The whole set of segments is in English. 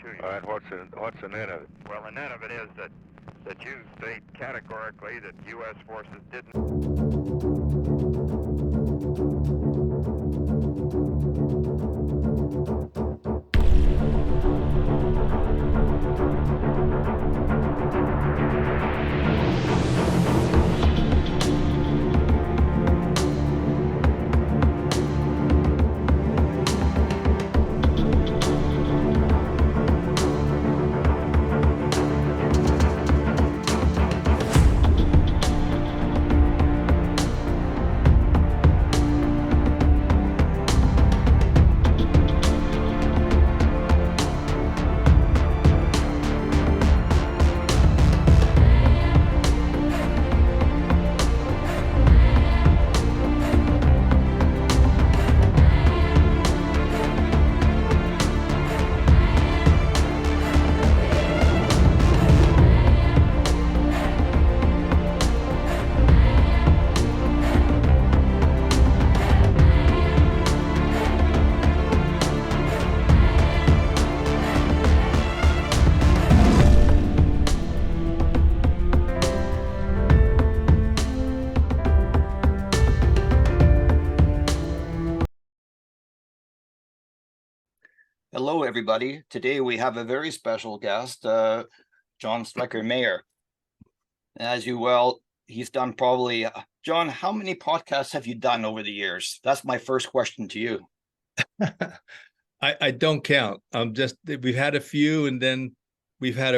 to you. All right, what's the net of it? Well, the net of it is that you state categorically that U.S. forces didn't. Hello, everybody. Today we have a very special guest, John Stryker Meyer. As you well, he's done probably, John, how many podcasts have you done over the years? That's my first question to you. I don't count. We've had a few, and then we've had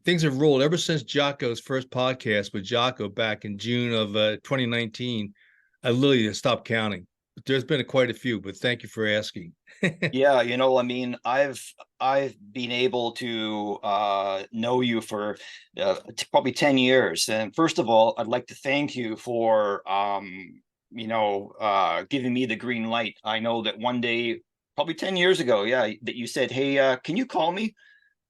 things have rolled ever since Jocko's first podcast with Jocko back in June of 2019. I literally stopped counting. There's been quite a few, but thank you for asking. Yeah, I mean, I've been able to know you for probably 10 years. And first of all, I'd like to thank you for giving me the green light. I know that one day, probably 10 years ago, that you said, hey, can you call me?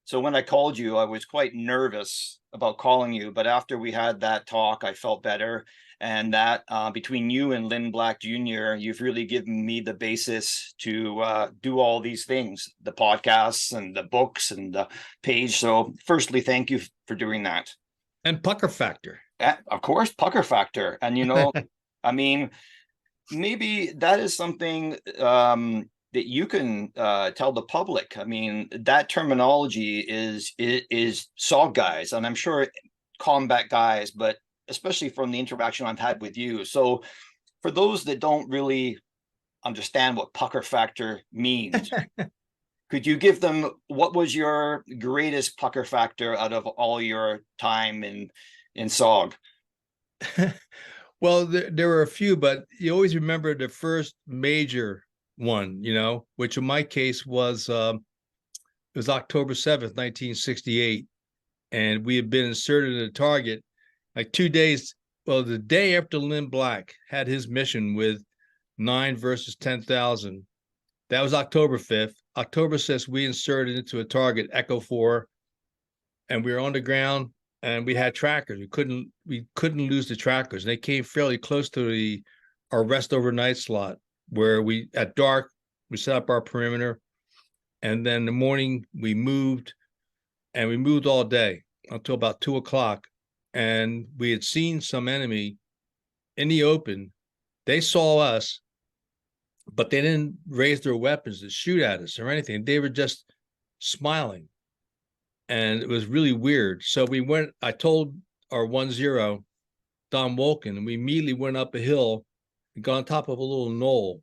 So when I called you, I was quite nervous about calling you, but after we had that talk, I felt better. And that between you and Lynn Black Jr., you've really given me the basis to do all these things, the podcasts and the books and the page. So firstly, thank you for doing that. And Pucker Factor. Of course, Pucker Factor. And, I mean, maybe that is something that you can tell the public. I mean, that terminology is SOG guys, and I'm sure combat guys, but especially from the interaction I've had with you. So for those that don't really understand what Pucker Factor means, could you give them, what was your greatest Pucker Factor out of all your time in SOG? Well, there were a few, but you always remember the first major one, which in my case was it was October 7th, 1968. And we had been inserted in a target like 2 days. Well, the day after Lynn Black had his mission with 9 versus 10,000, that was October 5th. October 6th, we inserted into a target, Echo 4, and we were on the ground, and we had trackers. We couldn't lose the trackers. They came fairly close to our rest overnight slot, where at dark, we set up our perimeter, and then in the morning we moved, and we moved all day until about 2 o'clock. And we had seen some enemy in the open. They saw us, but they didn't raise their weapons to shoot at us or anything. They were just smiling. And it was really weird. So I told our 1-0, Don Walton, and we immediately went up a hill and got on top of a little knoll.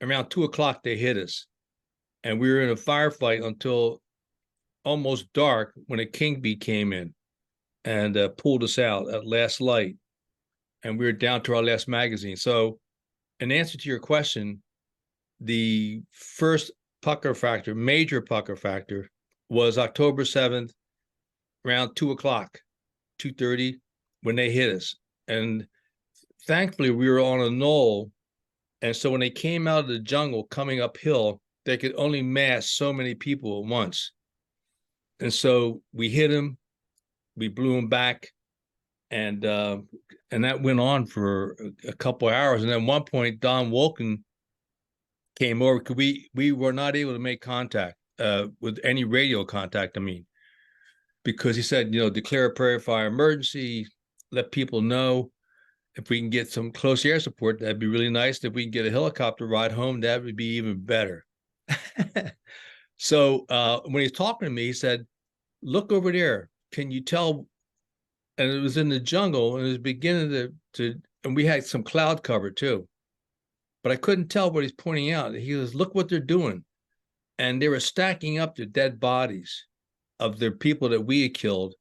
Around 2 o'clock, they hit us. And we were in a firefight until almost dark when a King Bee came in and pulled us out at last light. And we were down to our last magazine. So in answer to your question, the first Pucker Factor, major Pucker Factor, was October 7th, around 2 o'clock, 2:30, when they hit us. And thankfully, we were on a knoll. And so when they came out of the jungle coming uphill, they could only mass so many people at once. And so we hit them, we blew them back, and that went on for a couple of hours. And then at one point, Don Walton came over because we were not able to make contact. with any radio contact. I mean, because he said, declare a prairie fire emergency, let people know. If we can get some close air support, that'd be really nice. If we can get a helicopter ride home, that would be even better. So when he's talking to me, he said, look over there. Can you tell? And it was in the jungle, and it was beginning to and we had some cloud cover too. But I couldn't tell what he's pointing out. He goes, look what they're doing. And they were stacking up the dead bodies of the people that we had killed.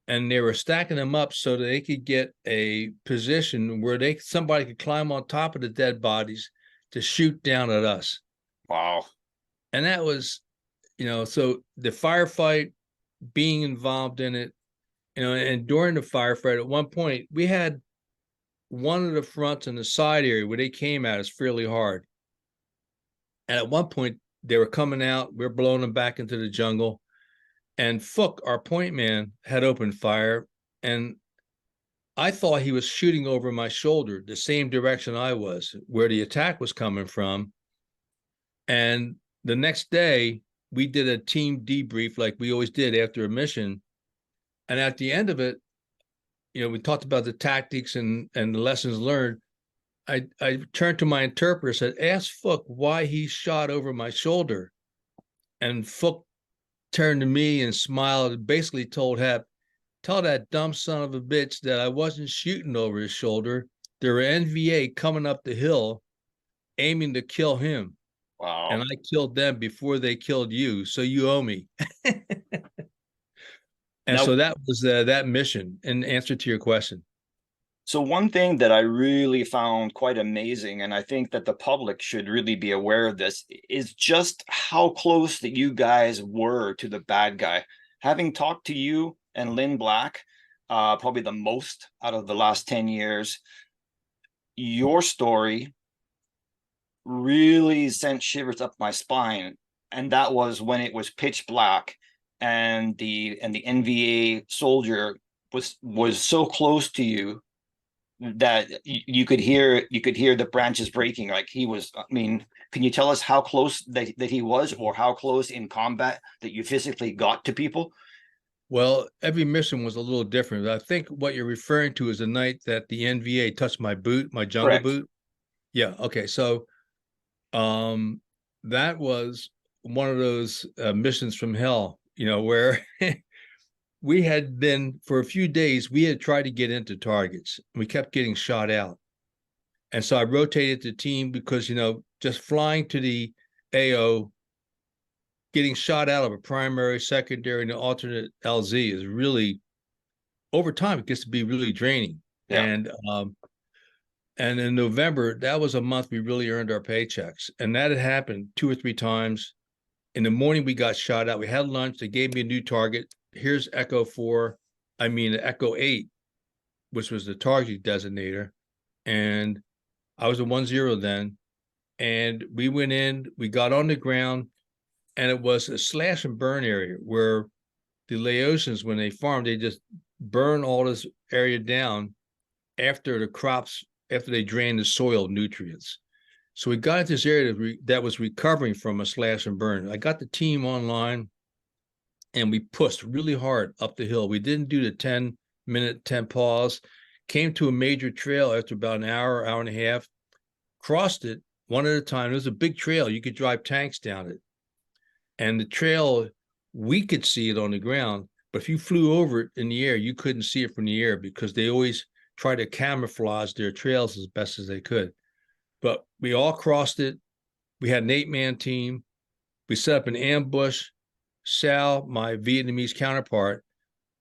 And they were stacking them up so that they could get a position where somebody could climb on top of the dead bodies to shoot down at us. Wow. And that was, so the firefight, being involved in it, and during the firefight, at one point, we had one of the fronts in the side area where they came at us fairly hard. And at one point, they were coming out, we were blowing them back into the jungle. And Fook, our point man, had opened fire, and I thought he was shooting over my shoulder, the same direction I was, where the attack was coming from. And the next day, we did a team debrief like we always did after a mission. And at the end of it, we talked about the tactics and the lessons learned. I turned to my interpreter, said, ask Fook why he shot over my shoulder. And Fook turned to me and smiled and basically told Hap, tell that dumb son of a bitch that I wasn't shooting over his shoulder. There were NVA coming up the hill aiming to kill him. Wow. And I killed them before they killed you. So you owe me. And now, so that was that mission in answer to your question. So one thing that I really found quite amazing, and I think that the public should really be aware of this, is just how close that you guys were to the bad guy. Having talked to you and Lynn Black, probably the most out of the last 10 years, your story really sent shivers up my spine. And that was when it was pitch black and the NVA soldier was so close to you that you could hear the branches breaking. Like he was, I mean, can you tell us how close that he was, or how close in combat that you physically got to people? Well, every mission was a little different. I think what you're referring to is the night that the NVA touched my boot, my jungle Correct. boot. Yeah. Okay. So that was one of those missions from hell, where we had been, for a few days, we had tried to get into targets. We kept getting shot out. And so I rotated the team because, just flying to the AO, getting shot out of a primary, secondary, and an alternate LZ is really, over time, it gets to be really draining. Yeah. And in November, that was a month we really earned our paychecks. And that had happened 2 or 3 times. In the morning, we got shot out. We had lunch. They gave me a new target. Here's Echo 8, which was the target designator. And I was a 1-0 then. And we went in, we got on the ground, and it was a slash and burn area where the Laotians, when they farm, they just burn all this area down after the crops, after they drain the soil nutrients. So we got into this area that was recovering from a slash and burn. I got the team online, and we pushed really hard up the hill. We didn't do the 10-minute 10 pause, came to a major trail after about an hour and a half, crossed it one at a time. It was a big trail. You could drive tanks down it. And the trail, we could see it on the ground, but if you flew over it in the air, you couldn't see it from the air because they always try to camouflage their trails as best as they could. But we all crossed it. We had an 8-man team. We set up an ambush. Sal, my Vietnamese counterpart,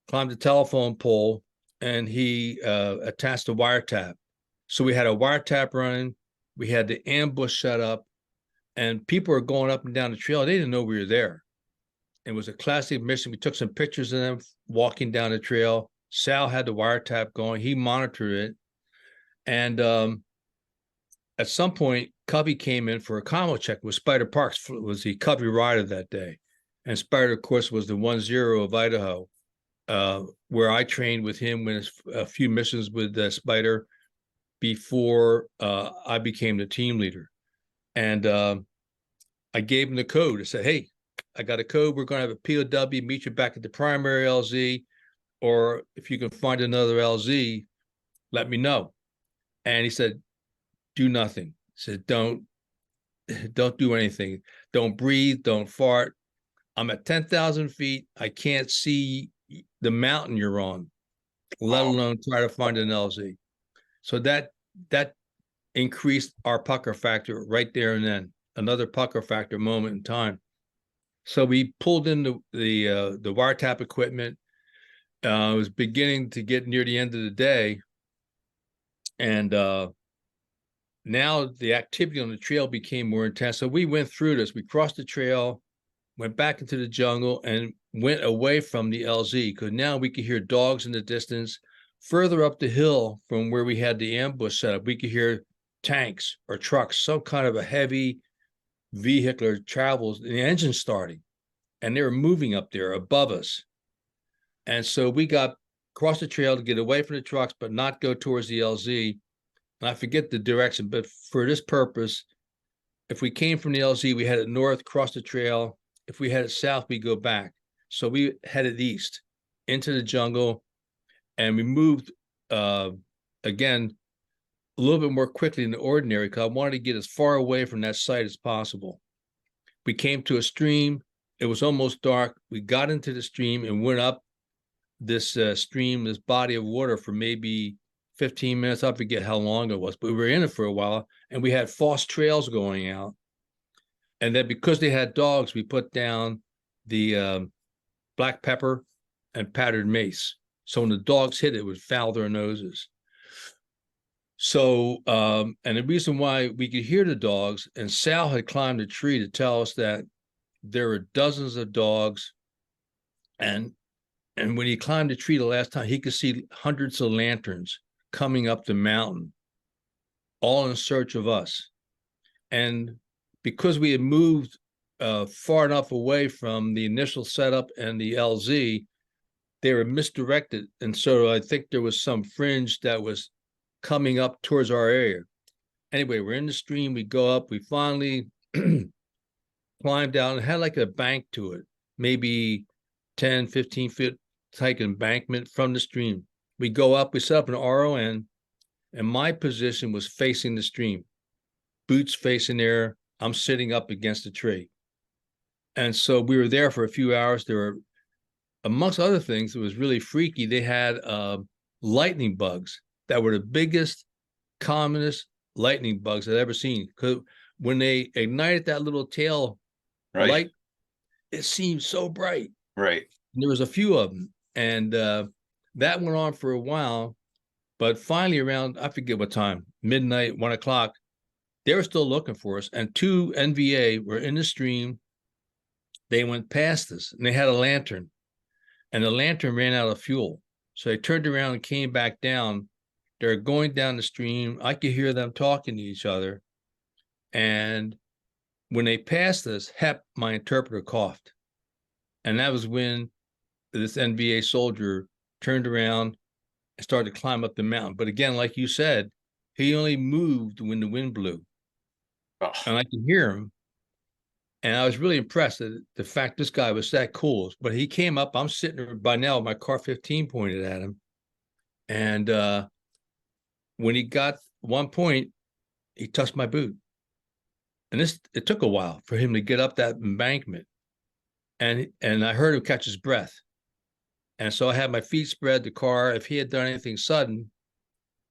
climbed the telephone pole, and he attached a wiretap. So we had a wiretap running. We had the ambush set up, and people were going up and down the trail. They didn't know we were there. It was a classic mission. We took some pictures of them walking down the trail. Sal had the wiretap going. He monitored it. And at some point, Covey came in for a combo check with Spider Parks, was the Covey rider that day. And Spider, of course, was the 1-0 of Idaho, where I trained with him with a few missions with Spider before I became the team leader. And I gave him the code. I said, hey, I got a code. We're going to have a POW meet you back at the primary LZ, or if you can find another LZ, let me know. And he said, do nothing. He said, don't do anything. Don't breathe. Don't fart. I'm at 10,000 feet. I can't see the mountain you're on, let alone try to find an LZ. So that increased our pucker factor right there and then. Another pucker factor moment in time. So we pulled in the wiretap equipment. It was beginning to get near the end of the day, and now the activity on the trail became more intense. So we went through this. We crossed the trail, went back into the jungle, and went away from the LZ, because now we could hear dogs in the distance. Further up the hill from where we had the ambush set up, we could hear tanks or trucks, some kind of a heavy vehicular travels, the engine starting, and they were moving up there above us. And so we got across the trail to get away from the trucks, but not go towards the LZ. And I forget the direction, but for this purpose, if we came from the LZ, we headed north, cross the trail. If we headed south, we go back. So we headed east into the jungle, and we moved again a little bit more quickly than ordinary, because I wanted to get as far away from that site as possible. We came to a stream. It was almost dark. We got into the stream and went up this stream, this body of water, for maybe 15 minutes. I forget how long it was, but we were in it for a while, and we had false trails going out. And then because they had dogs, we put down the black pepper and powdered mace. So when the dogs hit it, it would foul their noses. So, and the reason why we could hear the dogs, and Sal had climbed a tree to tell us that there were dozens of dogs. And when he climbed the tree the last time, he could see hundreds of lanterns coming up the mountain, all in search of us. And because we had moved far enough away from the initial setup and the LZ, they were misdirected. And so I think there was some fringe that was coming up towards our area. Anyway, we're in the stream, we go up, we finally climbed down. It had like a bank to it, maybe 10, 15 feet type embankment from the stream. We go up, we set up an RON, and my position was facing the stream, boots facing there. I'm sitting up against a tree. And so we were there for a few hours. There were, amongst other things, it was really freaky. They had lightning bugs that were the biggest, commonest lightning bugs I'd ever seen. Because when they ignited that little tail light, it seemed so bright. Right. And there was a few of them. And that went on for a while. But finally around, I forget what time, midnight, 1 o'clock, they were still looking for us. And 2 NVA were in the stream. They went past us, and they had a lantern. And the lantern ran out of fuel. So they turned around and came back down. They're going down the stream. I could hear them talking to each other. And when they passed us, Hep, my interpreter, coughed. And that was when this NVA soldier turned around and started to climb up the mountain. But again, like you said, he only moved when the wind blew. Oh. And I could hear him. And I was really impressed at the fact this guy was that cool. But he came up, I'm sitting there by now with my car 15 pointed at him. And when he got one point, he touched my boot. And it took a while for him to get up that embankment. And I heard him catch his breath. And so I had my feet spread, the car. If he had done anything sudden,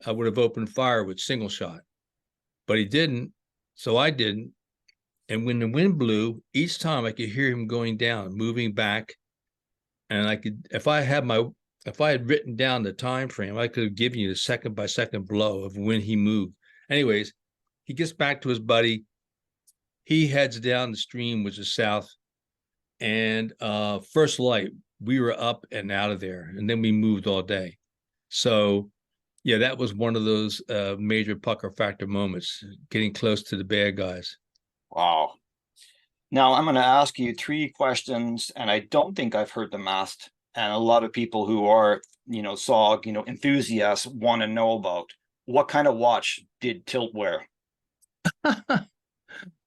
I would have opened fire with single shot. But he didn't, so I didn't. And when the wind blew, each time I could hear him going down, moving back. And I could, if I had written down the time frame, I could have given you the second by second blow of when he moved. Anyways, he gets back to his buddy. He heads down the stream, which is south. And first light, we were up and out of there. And then we moved all day. So yeah, that was one of those major pucker factor moments, getting close to the bad guys. Wow. Now I'm going to ask you 3 questions, and I don't think I've heard them asked. And a lot of people who are, SOG, enthusiasts want to know about. What kind of watch did Tilt wear?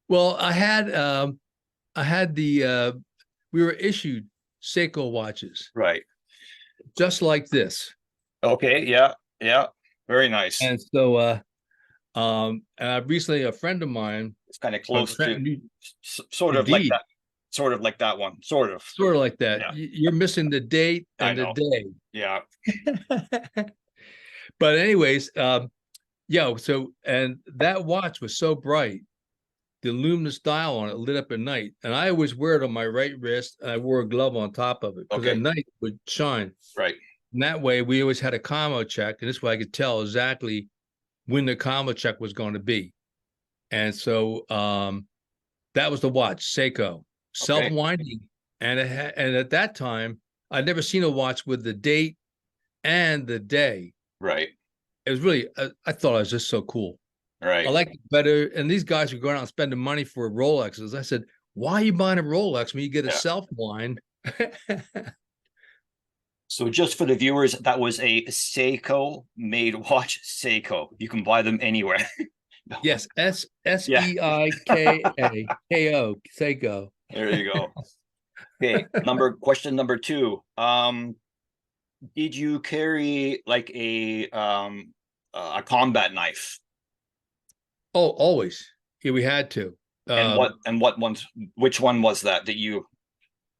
Well, I had the we were issued Seiko watches, Right. just like this. Okay. Yeah. Yeah. Very nice. And so, and I recently, a friend of mine, It's kind of a close to friend, sort of like indeed, that. Sort of like that one. Sort of. sort of like that. Yeah. You're missing the date I and the know. day. Yeah. But anyways, yeah. So, and that watch was so bright, the luminous dial on it lit up at night, and I always wear it on my right wrist, and I wore a glove on top of it because Okay. at night it would shine. Right. And that way, we always had a commo check, and this way I could tell exactly when the commo check was going to be. And so, that was the watch, Seiko, self-winding, and and at that time, I'd never seen a watch with the date and the day. Right. It was really, I thought it was just so cool. Right. I like it better. And these guys were going out and spending money for Rolexes. I said, why are you buying a Rolex when you get a self-wind? So just for the viewers, that was a Seiko made watch. Seiko. You can buy them anywhere. Yes, Seiko, Seiko. There you go. Okay, question number 2. Did you carry like a combat knife? Oh, always. Yeah, we had to. Which one was that you?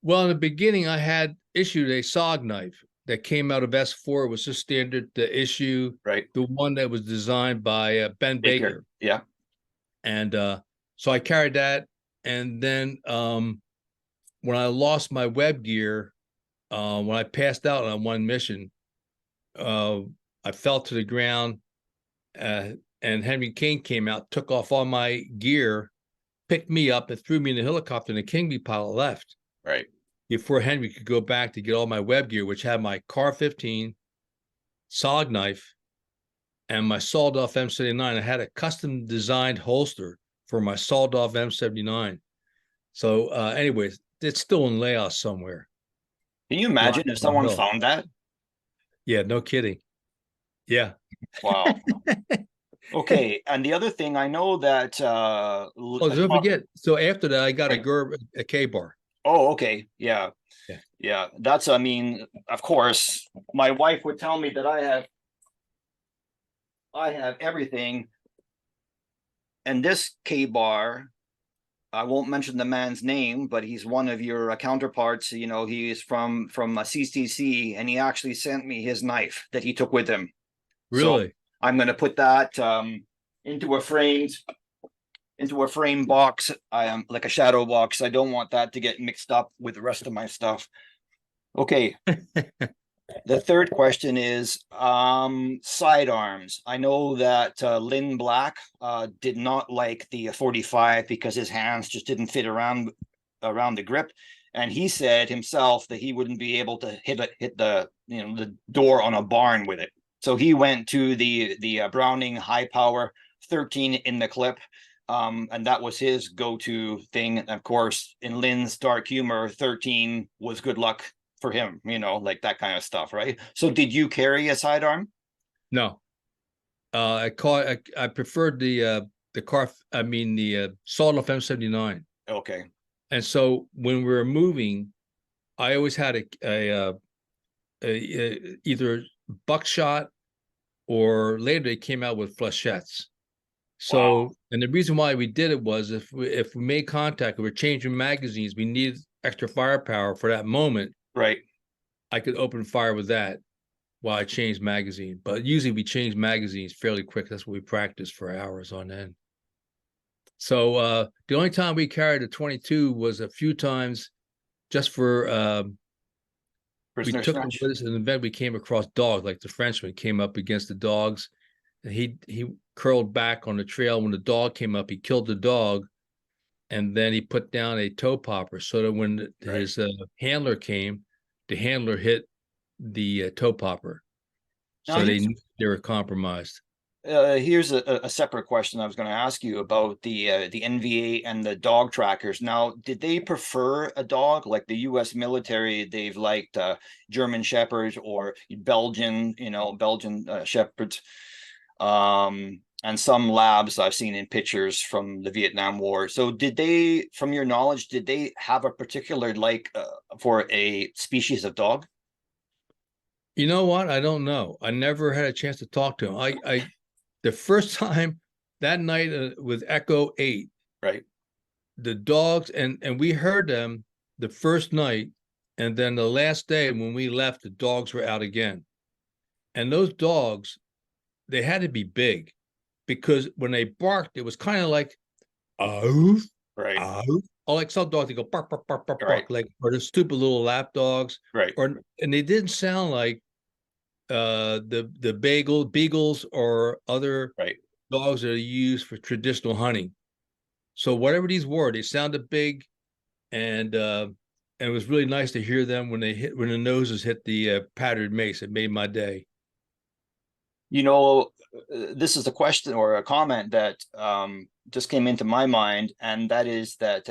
Well, in the beginning, I had issued a SOG knife that came out of S4. It was just standard the issue, right? The one that was designed by Ben Baker. Yeah. And so I carried that. And then when I lost my web gear, when I passed out on one mission, I fell to the ground, and Henry King came out, took off all my gear, picked me up, and threw me in the helicopter, and the King pilot left. Right. Before Henry could go back to get all my web gear, which had my Car 15, SOG knife, and my sawed-off M79. I had a custom designed holster for my sawed-off M79. So anyways, it's still in layout somewhere. Can you imagine if someone found that? Yeah, no kidding. Yeah. Wow. Okay, and the other thing, I know that don't forget. So after that, I got a K-bar. Oh, okay. Yeah. That's, I mean, of course, my wife would tell me that I have everything. And this K-bar, I won't mention the man's name, but he's one of your counterparts. You know, he is from a CCC, and he actually sent me his knife that he took with him. Really? So I'm going to put that into a framed box. I am like a shadow box. I don't want that to get mixed up with the rest of my stuff. Okay. The third question is sidearms. I know that Lynn Black did not like the 45 because his hands just didn't fit around the grip, and he said himself that he wouldn't be able to hit the the door on a barn with it. So he went to the Browning high power 13 in the clip, and that was his go-to thing. And of course, in Lynn's dark humor, 13 was good luck for him, like that kind of stuff, right? So did you carry a sidearm? No. I preferred the sawed-off M79. Okay. And so when we were moving, I always had a either buckshot, or later they came out with flechettes. So, and the reason why we did it was if we made contact, we were changing magazines, we needed extra firepower for that moment. Right. I could open fire with that while I changed magazine. But usually we change magazines fairly quick. That's what we practice for hours on end. So the only time we carried a 22 was a few times just for we took it with us in an event. We came across dogs, like the Frenchman came up against the dogs, and he curled back on the trail. When the dog came up, he killed the dog, and then he put down a toe popper so that when his handler came, the handler hit the toe popper. So they knew they were compromised. Here's a separate question I was going to ask you about the NVA and the dog trackers. Now, did they prefer a dog like the U.S. military? They've liked German Shepherds or Belgian Shepherds. And some labs I've seen in pictures from the Vietnam War. So did they, from your knowledge, did they have a particular for a species of dog? You know what? I don't know. I never had a chance to talk to him. The first time that night with Echo 8, Right. the dogs, and we heard them the first night, and then the last day when we left, the dogs were out again. And those dogs, they had to be big, because when they barked, it was kind of like, oh, Right. oh, or like some dogs, they go bark, bark, bark, bark, Right. bark, like, or the stupid little lap dogs, Right. and they didn't sound like the beagles or other Right. dogs that are used for traditional hunting. So whatever these were, they sounded big, and it was really nice to hear them when the noses hit the powdered mace. It made my day. You know, this is a question or a comment that just came into my mind, and that is that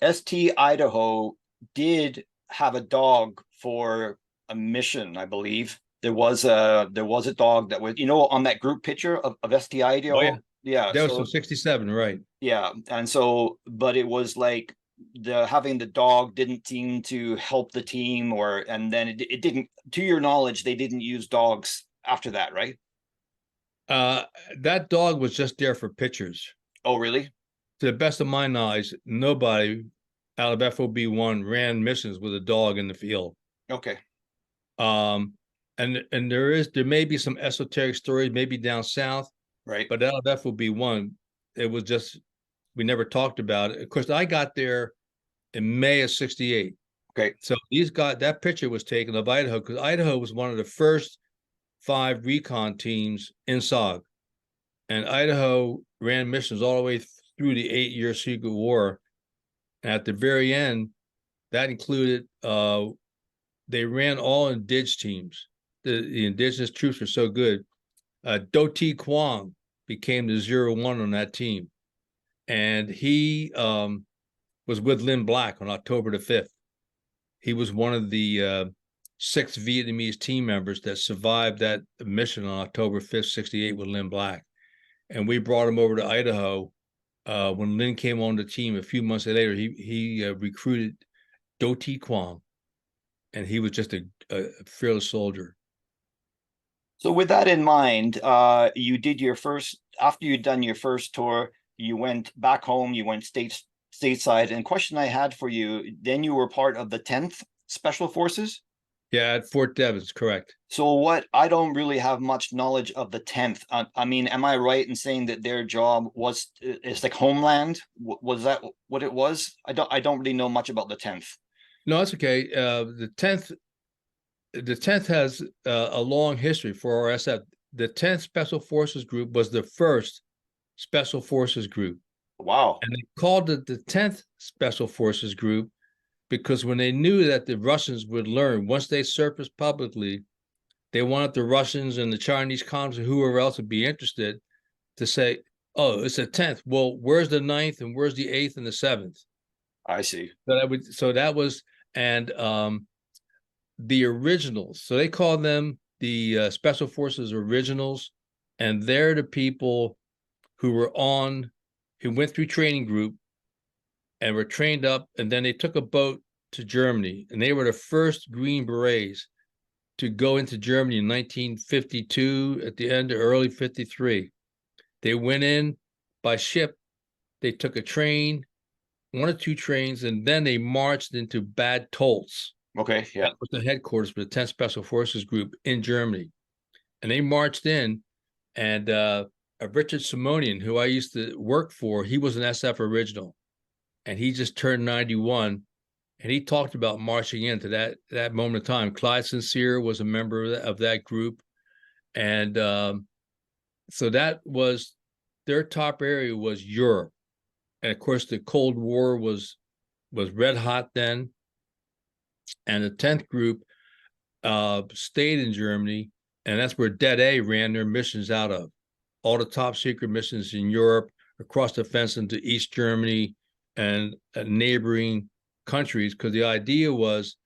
ST Idaho did have a dog for a mission, I believe. There was a dog that was, on that group picture of ST Idaho. Oh, yeah. Yeah. That was from 67, right? Yeah. And so, but it was like having the dog didn't seem to help the team, and then it didn't, to your knowledge, they didn't use dogs after that, right? That dog was just there for pictures. Oh, really? To the best of my knowledge, nobody out of FOB1 ran missions with a dog in the field. Okay. And there may be some esoteric stories, maybe down south, Right. but out of FOB1, it was just, we never talked about it. Of course, I got there in May of 68. Okay. So that picture was taken of Idaho, because Idaho was one of the first 5 recon teams in SOG. And Idaho ran missions all the way through the 8-year Secret War. And at the very end, that included, they ran all indig teams. The indigenous troops were so good. Do Ti Quang became the 01 on that team. And he was with Lynn Black on October the 5th. He was one of the 6 Vietnamese team members that survived that mission on October 5th, 68 with Lynn Black. And we brought him over to Idaho. When Lynn came on the team a few months later, he recruited Do Ti Quang, and he was just a fearless soldier. So with that in mind, you did after you'd done your first tour, you went back home, you went stateside. And question I had for you, then you were part of the 10th Special Forces? Yeah, at Fort Devens, correct. So I don't really have much knowledge of the 10th. I mean, am I right in saying that their job it's like Homeland? Was that what it was? I don't really know much about the 10th. No, that's okay. The 10th has a long history for RSF. The 10th Special Forces Group was the first Special Forces Group. Wow. And they called it the 10th Special Forces Group because when they knew that the Russians would learn, once they surfaced publicly, they wanted the Russians and the Chinese communists and whoever else would be interested to say, oh, it's a 10th. Well, where's the 9th and where's the 8th and the 7th? I see. So that was, and the originals. So they call them the Special Forces Originals, and they're the people who went through training group and were trained up, and then they took a boat to Germany, and they were the first Green Berets to go into Germany in 1952, at the end of early 53. They went in by ship. They took a train, 1 or 2 trains, and then they marched into Bad Tolz. Okay, yeah. That was the headquarters for the 10th Special Forces Group in Germany. And they marched in, and Richard Simonian, who I used to work for, he was an SF original, and he just turned 91, and he talked about marching into that moment of time. Clyde Sincere was a member of that group, and so that was their top area was Europe, and of course the Cold War was red hot then, and the 10th group stayed in Germany, and that's where Det A ran their missions out of. All the top secret missions in Europe, across the fence into East Germany and neighboring countries, because the idea was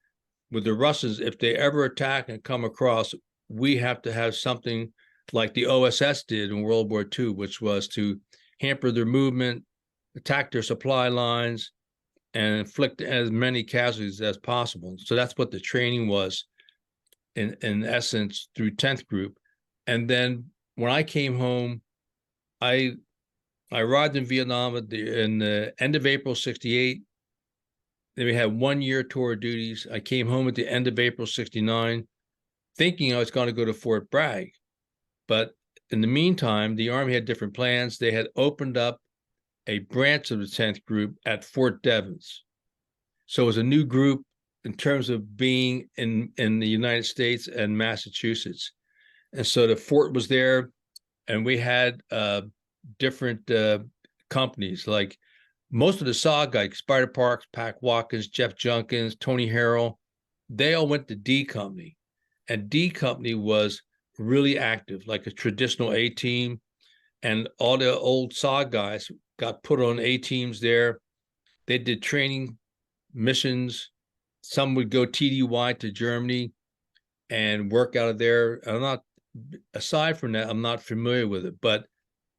with the Russians, if they ever attack and come across, we have to have something like the OSS did in World War II, which was to hamper their movement, attack their supply lines, and inflict as many casualties as possible. So that's what the training was in essence through 10th Group. And then when I came home, I arrived in Vietnam in the end of April 68. Then we had 1 year tour of duties. I came home at the end of April 69, thinking I was going to go to Fort Bragg. But in the meantime, the Army had different plans. They had opened up a branch of the 10th Group at Fort Devens. So it was a new group in terms of being in the United States and Massachusetts. And so the fort was there, and we had different companies, like most of the SOG guys, Spider Parks, Pac Watkins, Jeff Junkins, Tony Harrell, they all went to D Company. And D Company was really active, like a traditional A team. And all the old SOG guys got put on A teams there. They did training missions. Some would go TDY to Germany and work out of there. Aside from that, I'm not familiar with it. But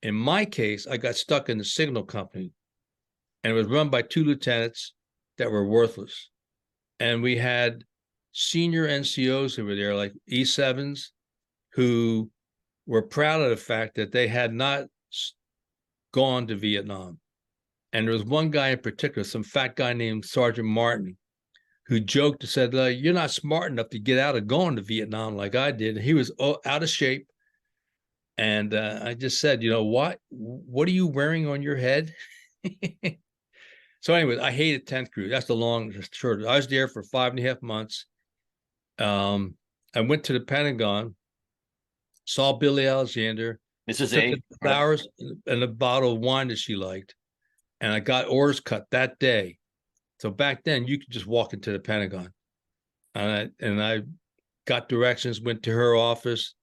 in my case, I got stuck in the signal company, and it was run by 2 lieutenants that were worthless. And we had senior NCOs who were there, like E7s, who were proud of the fact that they had not gone to Vietnam. And there was one guy in particular, some fat guy named Sergeant Martin, who joked and said, "You're not smart enough to get out of going to Vietnam like I did." And he was out of shape. And I just said, what are you wearing on your head? So anyways, I hated 10th Group. That's the long and short. I was there for 5.5 months. I went to the Pentagon, saw Billy Alexander, Mrs. A. flowers and a bottle of wine that she liked. And I got orders cut that day. So back then, you could just walk into the Pentagon. And I got directions, went to her office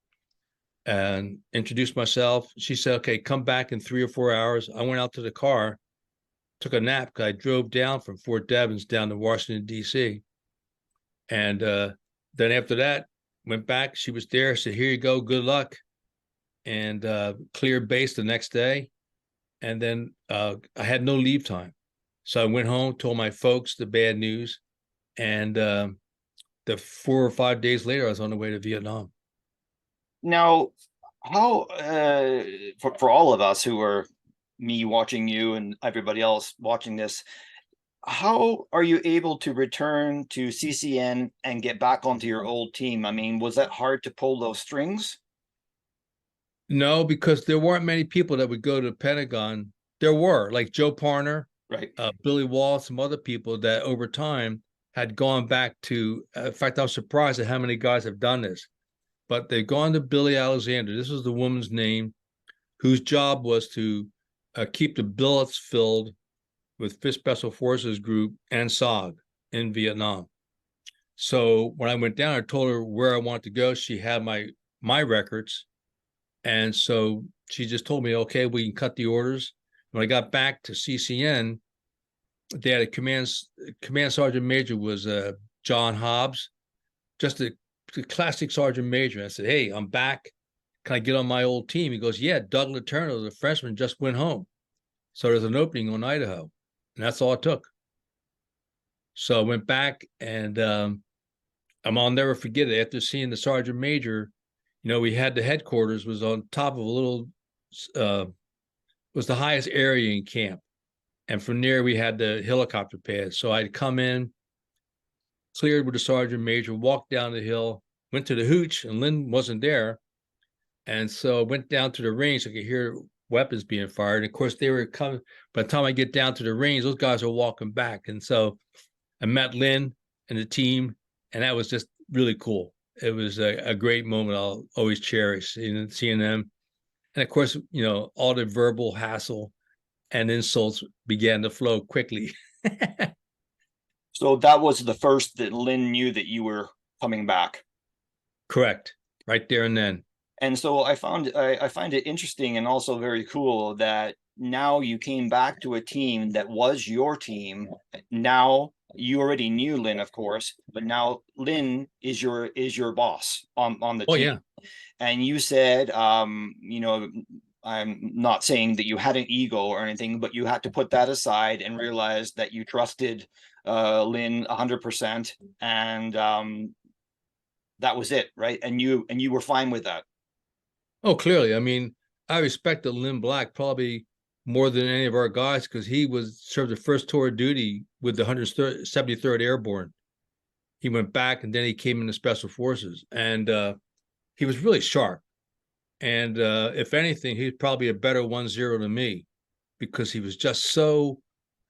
and introduced myself. She said, "Okay, come back in 3 or 4 hours." I went out to the car, took a nap, because I drove down from Fort Devens down to Washington, D.C. And then after that, went back. She was there. Said, "Here you go. Good luck." And cleared base the next day. And then I had no leave time. So I went home, told my folks the bad news. And the 4 or 5 days later, I was on the way to Vietnam. Now, how for all of us who are me watching you and everybody else watching this, how are you able to return to CCN and get back onto your old team? I mean, was that hard to pull those strings? No, because there weren't many people that would go to the Pentagon. There were, like Joe Parner, Right. Billy Wall, some other people that over time had gone back to. In fact, I was surprised at how many guys have done this. But they've gone to Billy Alexander. This was the woman's name, whose job was to keep the billets filled with 5th Special Forces Group and SOG in Vietnam. So when I went down, I told her where I wanted to go. She had my records. And so she just told me, "Okay, we can cut the orders." When I got back to CCN, they had a command sergeant major was John Hobbs, just a classic sergeant major. I said, "Hey, I'm back. Can I get on my old team?" He goes, "Yeah, Doug Letourneau, the freshman, just went home. So there's an opening on Idaho." And that's all it took. So I went back, and I'll never forget it. After seeing the sergeant major, we had the headquarters was on top of a little, was the highest area in camp. And from there, we had the helicopter pad. So I'd come in, cleared with the sergeant major, walked down the hill, went to the hooch, and Lynn wasn't there. And so I went down to the range. I could hear weapons being fired. And of course, they were coming. By the time I get down to the range, those guys are walking back. And so I met Lynn and the team, and that was just really cool. It was a great moment I'll always cherish, seeing them. And of course, all the verbal hassle and insults began to flow quickly. So that was the first that Lynn knew that you were coming back. Correct. Right there and then. And so I find it interesting and also very cool that now you came back to a team that was your team. Now you already knew Lynn, of course, but now Lynn is your boss on the Oh team. yeah. And you said, you know, I'm not saying that you had an ego or anything, but you had to put that aside and realize that you trusted Lynn 100%, and that was it, right? And you were fine with that. Oh, clearly. I mean, I respected Lynn Black probably more than any of our guys because he served the first tour of duty with the 173rd Airborne. He went back and then he came into Special Forces, and he was really sharp. And if anything, he's probably a better 1-0 than me because he was just so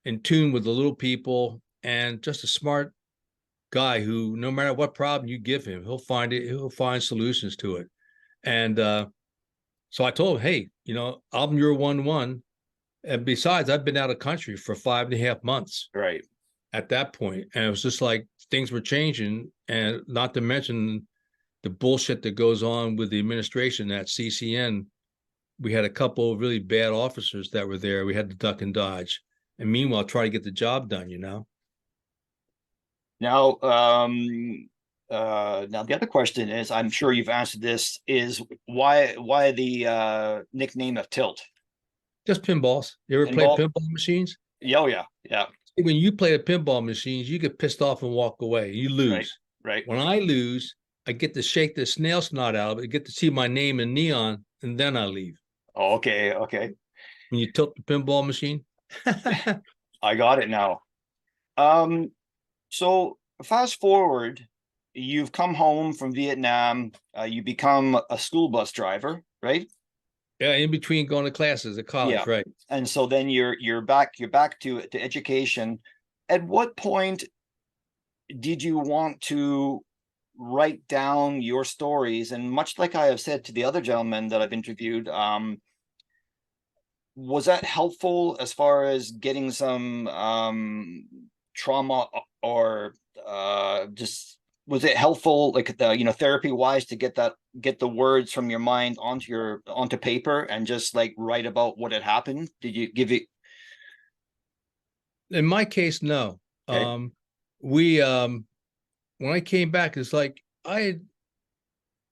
in tune with the little people and just a smart guy who, no matter what problem you give him, he'll find it. He'll find solutions to it. And so I told him, hey, you know, I'm your 1-1. And besides, I've been out of country for 5.5 months. Right. At that point, and it was just like things were changing, and not to mention the bullshit that goes on with the administration at CCN. We had a couple of really bad officers that were there. We had to duck and dodge, and meanwhile try to get the job done. You know. Now, now the other question is, I'm sure you've answered this, is why the nickname of Tilt? Just pinballs. You ever played pinball machines? Oh yeah, yeah. When you play the pinball machines, you get pissed off and walk away. You lose. Right. When I lose, I get to shake the snail snot out of it, get to see my name in neon, and then I leave. Oh, okay, okay. When you tilt the pinball machine. I got it now. So fast forward, you've come home from Vietnam, you become a school bus driver, right? Yeah, in between going to classes at college, Yeah. right? And so then you're back to education. At what point did you want to write down your stories? And much like I have said to the other gentlemen that I've interviewed, was that helpful as far as getting some trauma, or just was it helpful, like, the, you know, therapy wise, to get the words from your mind onto paper and just like write about what had happened? Did you give it? In my case, no. Okay. When I came back, it's like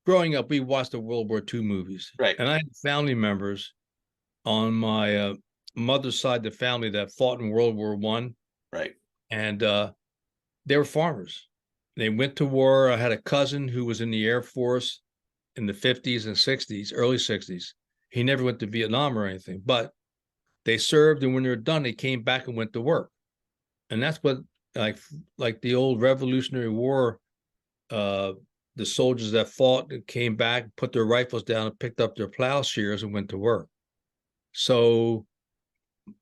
growing up, we watched the World War II movies, Right. and I had family members on my mother's side of the family that fought in World War I. Right. And they were farmers. They went to war. I had a cousin who was in the Air Force in the 50s and 60s, early 60s. He never went to Vietnam or anything, but they served, and when they were done, they came back and went to work. And that's what, like the old Revolutionary War, the soldiers that fought and came back, put their rifles down and picked up their plowshares and went to work. So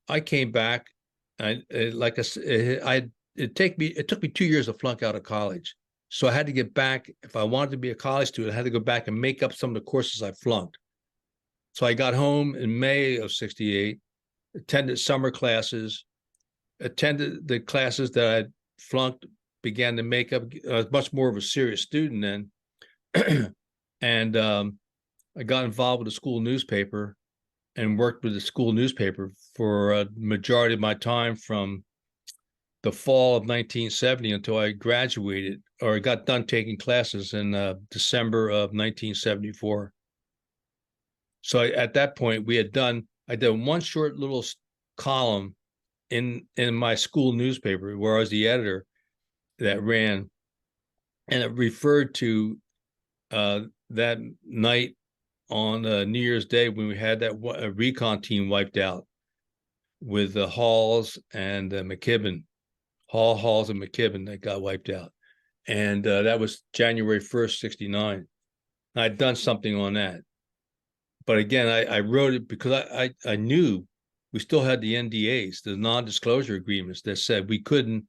I came back. Like I said, it took me 2 years to flunk out of college. So I had to get back. If I wanted to be a college student, I had to go back and make up some of the courses I flunked. So I got home in May of 68, attended summer classes, attended the classes that I flunked, began to make up. I was much more of a serious student then. And I got involved with the school newspaper and worked with the school newspaper for a majority of my time from the fall of 1970 until I graduated, or I got done taking classes in December of 1974. So at that point, I did one short little column in my school newspaper where I was the editor that ran, and it referred to that night on New Year's Day when we had that recon team wiped out with the Halls and McKibben. Halls and McKibben that got wiped out. And that was January 1st, 69. I'd done something on that. But again, I wrote it because I knew we still had the NDAs, the non-disclosure agreements that said we couldn't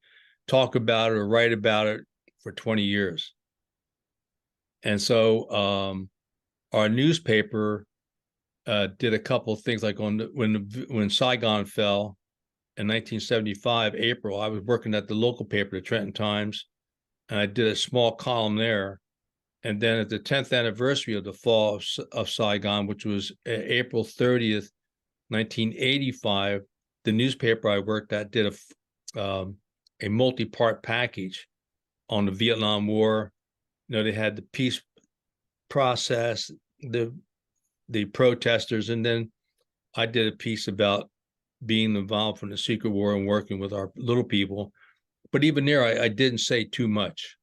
talk about it or write about it for 20 years. And so our newspaper did a couple of things, like when Saigon fell, in 1975, April, I was working at the local paper, the Trenton Times, and I did a small column there. And then at the 10th anniversary of the fall of Saigon, which was April 30th, 1985, the newspaper I worked at did a multi-part package on the Vietnam War. You know, they had the peace process, the protesters, and then I did a piece about being involved in the secret war and working with our little people. But even there, I didn't say too much.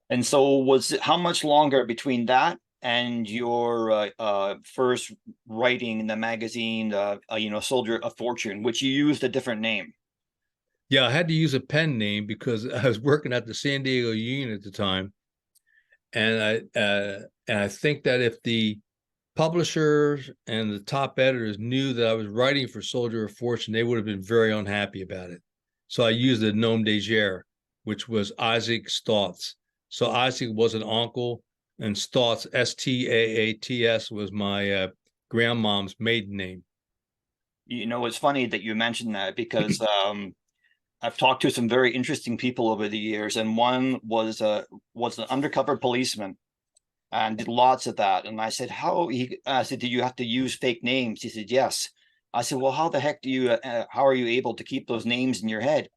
And so was it, how much longer between that and your first writing in the magazine, Soldier of Fortune, which you used a different name? Yeah, I had to use a pen name because I was working at the San Diego Union at the time. And I think that if the publishers and the top editors knew that I was writing for Soldier of Fortune, they would have been very unhappy about it. So I used the nom de guerre, which was Isaac Stotz. So Isaac was an uncle, and Stotz, Staats, was my grandmom's maiden name. You know, it's funny that you mentioned that because I've talked to some very interesting people over the years, and one was an undercover policeman and did lots of that. And I said, I said, do you have to use fake names? He said, yes. I said, well, how the heck do you, how are you able to keep those names in your head?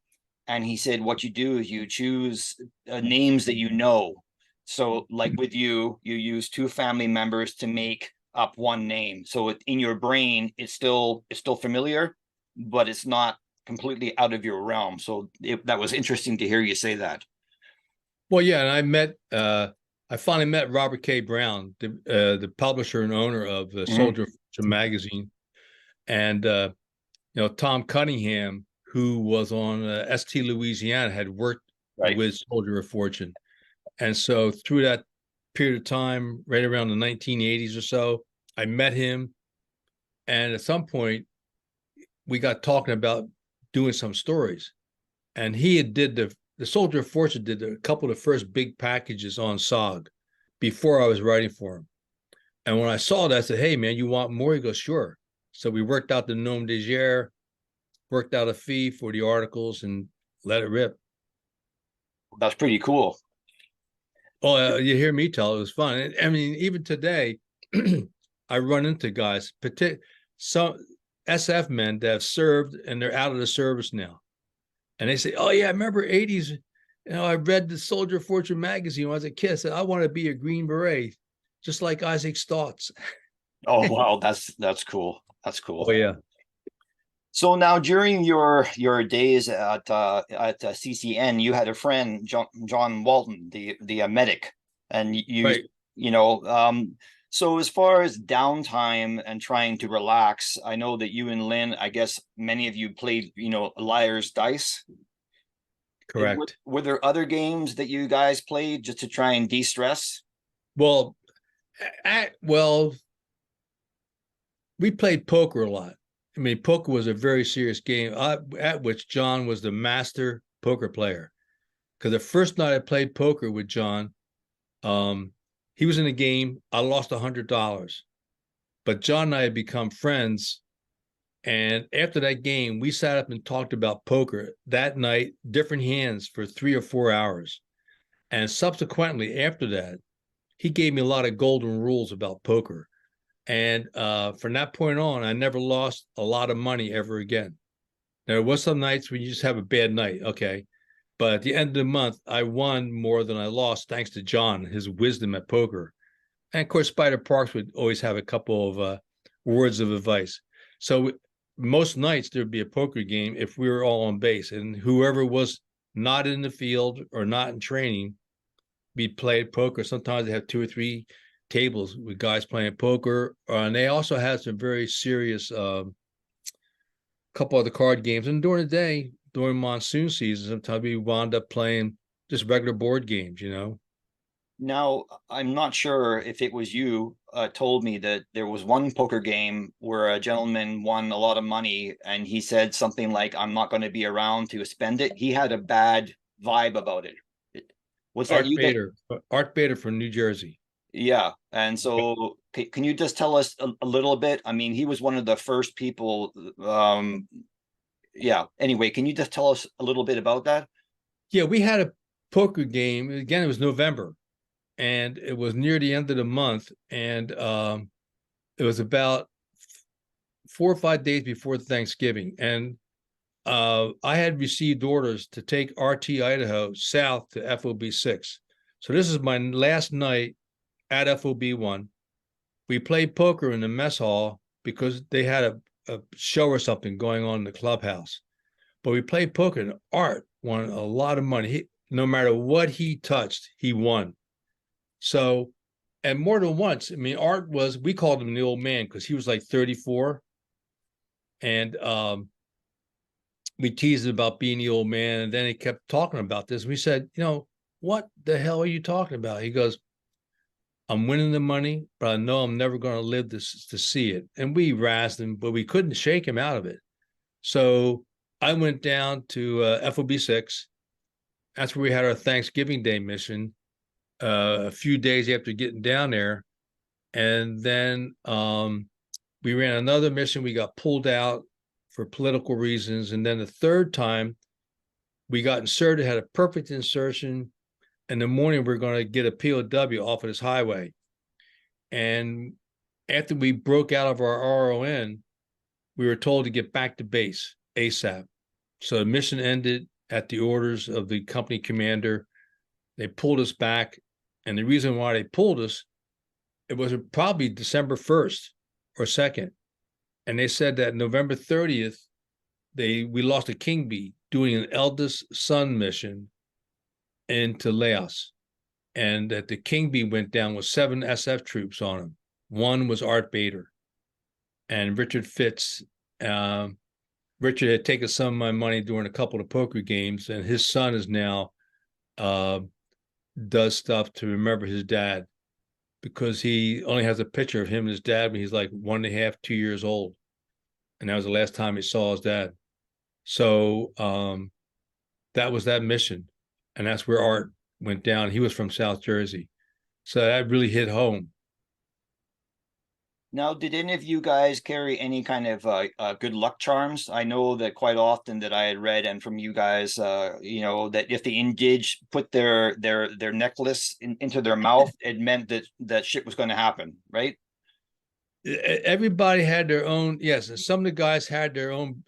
And he said, what you do is you choose names that you know. So like with you use two family members to make up one name. So in your brain, it's still familiar, but it's not completely out of your realm. So that was interesting to hear you say that. Well, yeah, and I finally met Robert K. Brown, the publisher and owner of Soldier of Fortune magazine, and Tom Cunningham, who was on ST Louisiana, had worked with Soldier of Fortune, and so through that period of time, right around the 1980s or so, I met him, and at some point, we got talking about doing some stories, and he had did the Soldier of Fortune did a couple of the first big packages on SOG before I was writing for him. And when I saw that, I said, hey, man, you want more? He goes, sure. So we worked out the nom de guerre, worked out a fee for the articles, and let it rip. That's pretty cool. Oh, you hear me tell it was fun. I mean, even today, I run into guys, some SF men that have served and they're out of the service now. And they say, oh, yeah, I remember 80s. I read the Soldier of Fortune magazine when I was a kid. I said, I want to be a Green Beret, just like Isaac Stotz. Oh, wow. That's cool. That's cool. Oh, yeah. So now during your days at CCN, you had a friend, John Walton, the medic, and so as far as downtime and trying to relax, I know that you and Lynn, I guess many of you played, Liar's Dice. Correct. Were there other games that you guys played just to try and de-stress? Well, we played poker a lot. I mean, poker was a very serious game, at which John was the master poker player. Because the first night I played poker with John, he was in a game. I lost $100, but John and I had become friends. And after that game, we sat up and talked about poker that night, different hands for 3 or 4 hours. And subsequently, after that, he gave me a lot of golden rules about poker. And from that point on, I never lost a lot of money ever again. There was some nights when you just have a bad night, okay? But at the end of the month, I won more than I lost, thanks to John, his wisdom at poker. And of course, Spider Parks would always have a couple of words of advice. So most nights there'd be a poker game if we were all on base, and whoever was not in the field or not in training, we played poker. Sometimes they have 2 or 3 tables with guys playing poker, and they also had some very serious couple of the card games. And during the day, during monsoon season, sometimes we wound up playing just regular board games, Now, I'm not sure if it was you told me that there was one poker game where a gentleman won a lot of money and he said something like, I'm not going to be around to spend it. He had a bad vibe about it. Was that Art Bader from New Jersey. Yeah. And so can you just tell us a little bit? I mean, he was one of the first people. Anyway, can you just tell us a little bit about that? Yeah, we had a poker game. Again, it was November, and it was near the end of the month, and it was about 4 or 5 days before Thanksgiving. And I had received orders to take RT Idaho south to FOB 6. So this is my last night at FOB 1. We played poker in the mess hall because they had a show or something going on in the clubhouse. But we played poker, and Art won a lot of money. No matter what he touched, he won. So, and more than once, I mean, Art was, we called him the old man because he was like 34. And we teased him about being the old man. And then he kept talking about this. We said, what the hell are you talking about? He goes, I'm winning the money, but I know I'm never going to live to see it. And we razzed him, but we couldn't shake him out of it. So I went down to FOB 6. That's where we had our Thanksgiving Day mission a few days after getting down there. And then we ran another mission. We got pulled out for political reasons. And then the third time, we got inserted, had a perfect insertion. In the morning, we're going to get a POW off of this highway. And after we broke out of our RON, we were told to get back to base ASAP. So the mission ended at the orders of the company commander. They pulled us back. And the reason why they pulled us, it was probably December 1st or 2nd. And they said that November 30th, we lost a King Bee doing an eldest son mission into Laos, and that the King Bee went down with 7 SF troops on him. One was Art Bader, and Richard Fitz. Richard had taken some of my money during a couple of poker games, and his son is now does stuff to remember his dad, because he only has a picture of him and his dad when he's like 1.5, 2 years old, and that was the last time he saw his dad. So that was that mission. And that's where Art went down. He was from South Jersey. So that really hit home. Now, did any of you guys carry any kind of good luck charms? I know that quite often that I had read, and from you guys, that if the indige put their necklace into their mouth, it meant that shit was going to happen, right? Everybody had their own, yes. And some of the guys had their own,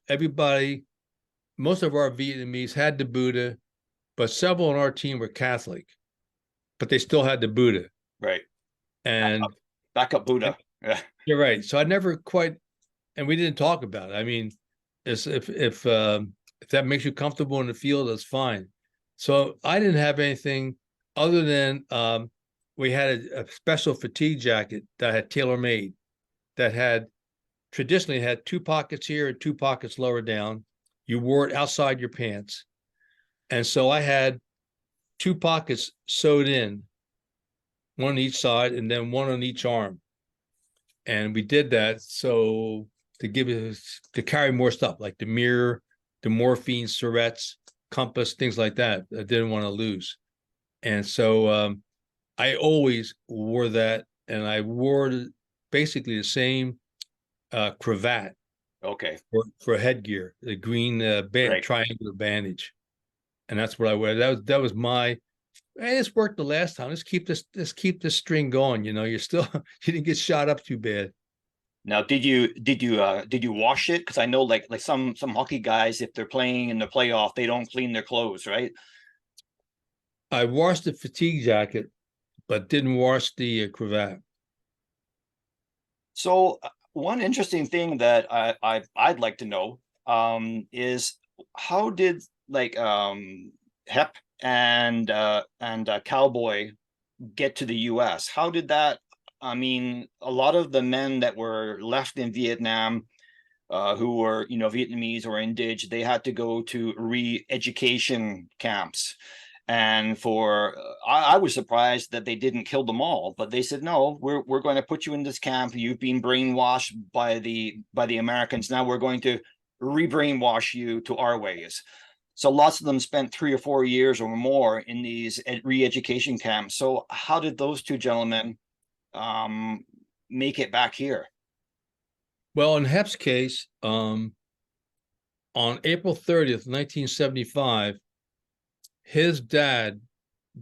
most of our Vietnamese had the Buddha, but several on our team were Catholic, but they still had the Buddha. Right. And back up Buddha. Yeah. You're right. So I never quite, and we didn't talk about it. I mean, if that makes you comfortable in the field, that's fine. So I didn't have anything other than we had a special fatigue jacket that I had tailor-made, that had traditionally had 2 pockets here and 2 pockets lower down. You wore it outside your pants. And so I had 2 pockets sewed in, one on each side and then one on each arm. And we did that so to carry more stuff, like the mirror, the morphine, syrettes, compass, things like that. I didn't want to lose. And so I always wore that, and I wore basically the same cravat. Okay. For headgear, the green right. Triangular bandage. And that's what I wear. That was my, hey, it's worked the last time. Let's keep this string going. You didn't get shot up too bad. Now, did you wash it? Because I know like some hockey guys, if they're playing in the playoff, they don't clean their clothes, right? I washed the fatigue jacket, but didn't wash the cravat. So one interesting thing that I'd like to know is how did Hep and Cowboy get to the U.S.? How did that? I mean, a lot of the men that were left in Vietnam, who were Vietnamese or Indige, they had to go to re-education camps. And I was surprised that they didn't kill them all, but they said, no, we're going to put you in this camp. You've been brainwashed by the Americans. Now we're going to re-brainwash you to our ways. So lots of them spent 3 or 4 years or more in these re-education camps. So how did those 2 gentlemen make it back here? Well, in Hep's case, on April 30th, 1975, his dad,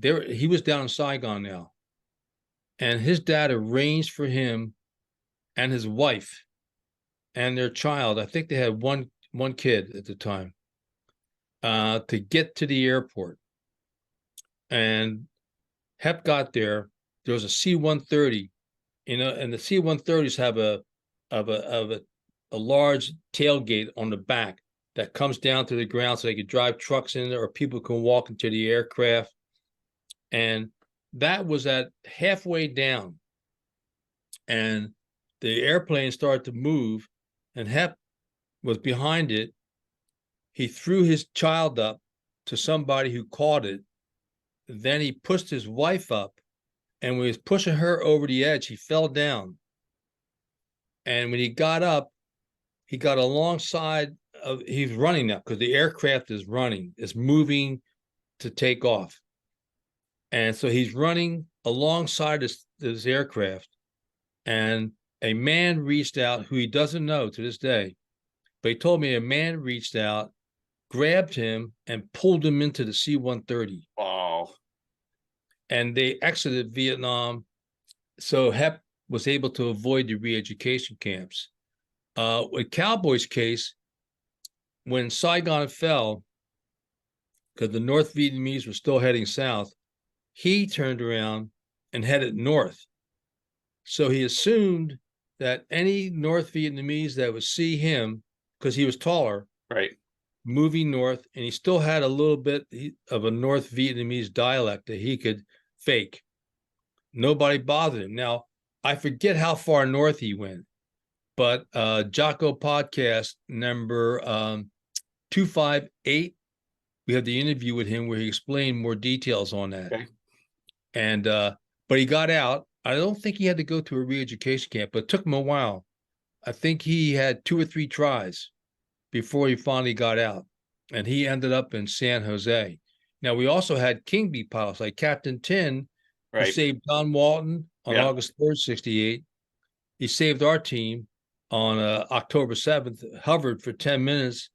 he was down in Saigon now, and his dad arranged for him and his wife and their child. I think they had one kid at the time. to get to the airport. And Hep got there. There was a C-130, and the C-130s have a large tailgate on the back that comes down to the ground so they could drive trucks in there or people can walk into the aircraft. And that was at halfway down. And the airplane started to move, and Hep was behind it. He threw his child up to somebody who caught it. Then he pushed his wife up, and when he was pushing her over the edge, he fell down. And when he got up, he got alongside of, he's running now because the aircraft is running, is moving to take off. And so he's running alongside this aircraft, and a man reached out who he doesn't know to this day, but he told me a man reached out, grabbed him, and pulled him into the C-130. Wow. And they exited Vietnam. So Hep was able to avoid the re-education camps. With Cowboy's case, when Saigon fell, because the North Vietnamese were still heading south, he turned around and headed north. So he assumed that any North Vietnamese that would see him, because he was taller, right, moving north, and he still had a little bit of a North Vietnamese dialect that he could fake. Nobody bothered him. Now, I forget how far north he went, but Jocko podcast number 258, we had the interview with him where he explained more details on that. Okay. And but he got out. I don't think he had to go to a re-education camp, but it took him a while. I think he had 2 or 3 tries before he finally got out, and he ended up in San Jose. Now, we also had King Bee pilots like Captain Tin, who saved John Walton on August 3rd, 68. He saved our team on October 7th, hovered for 10 minutes,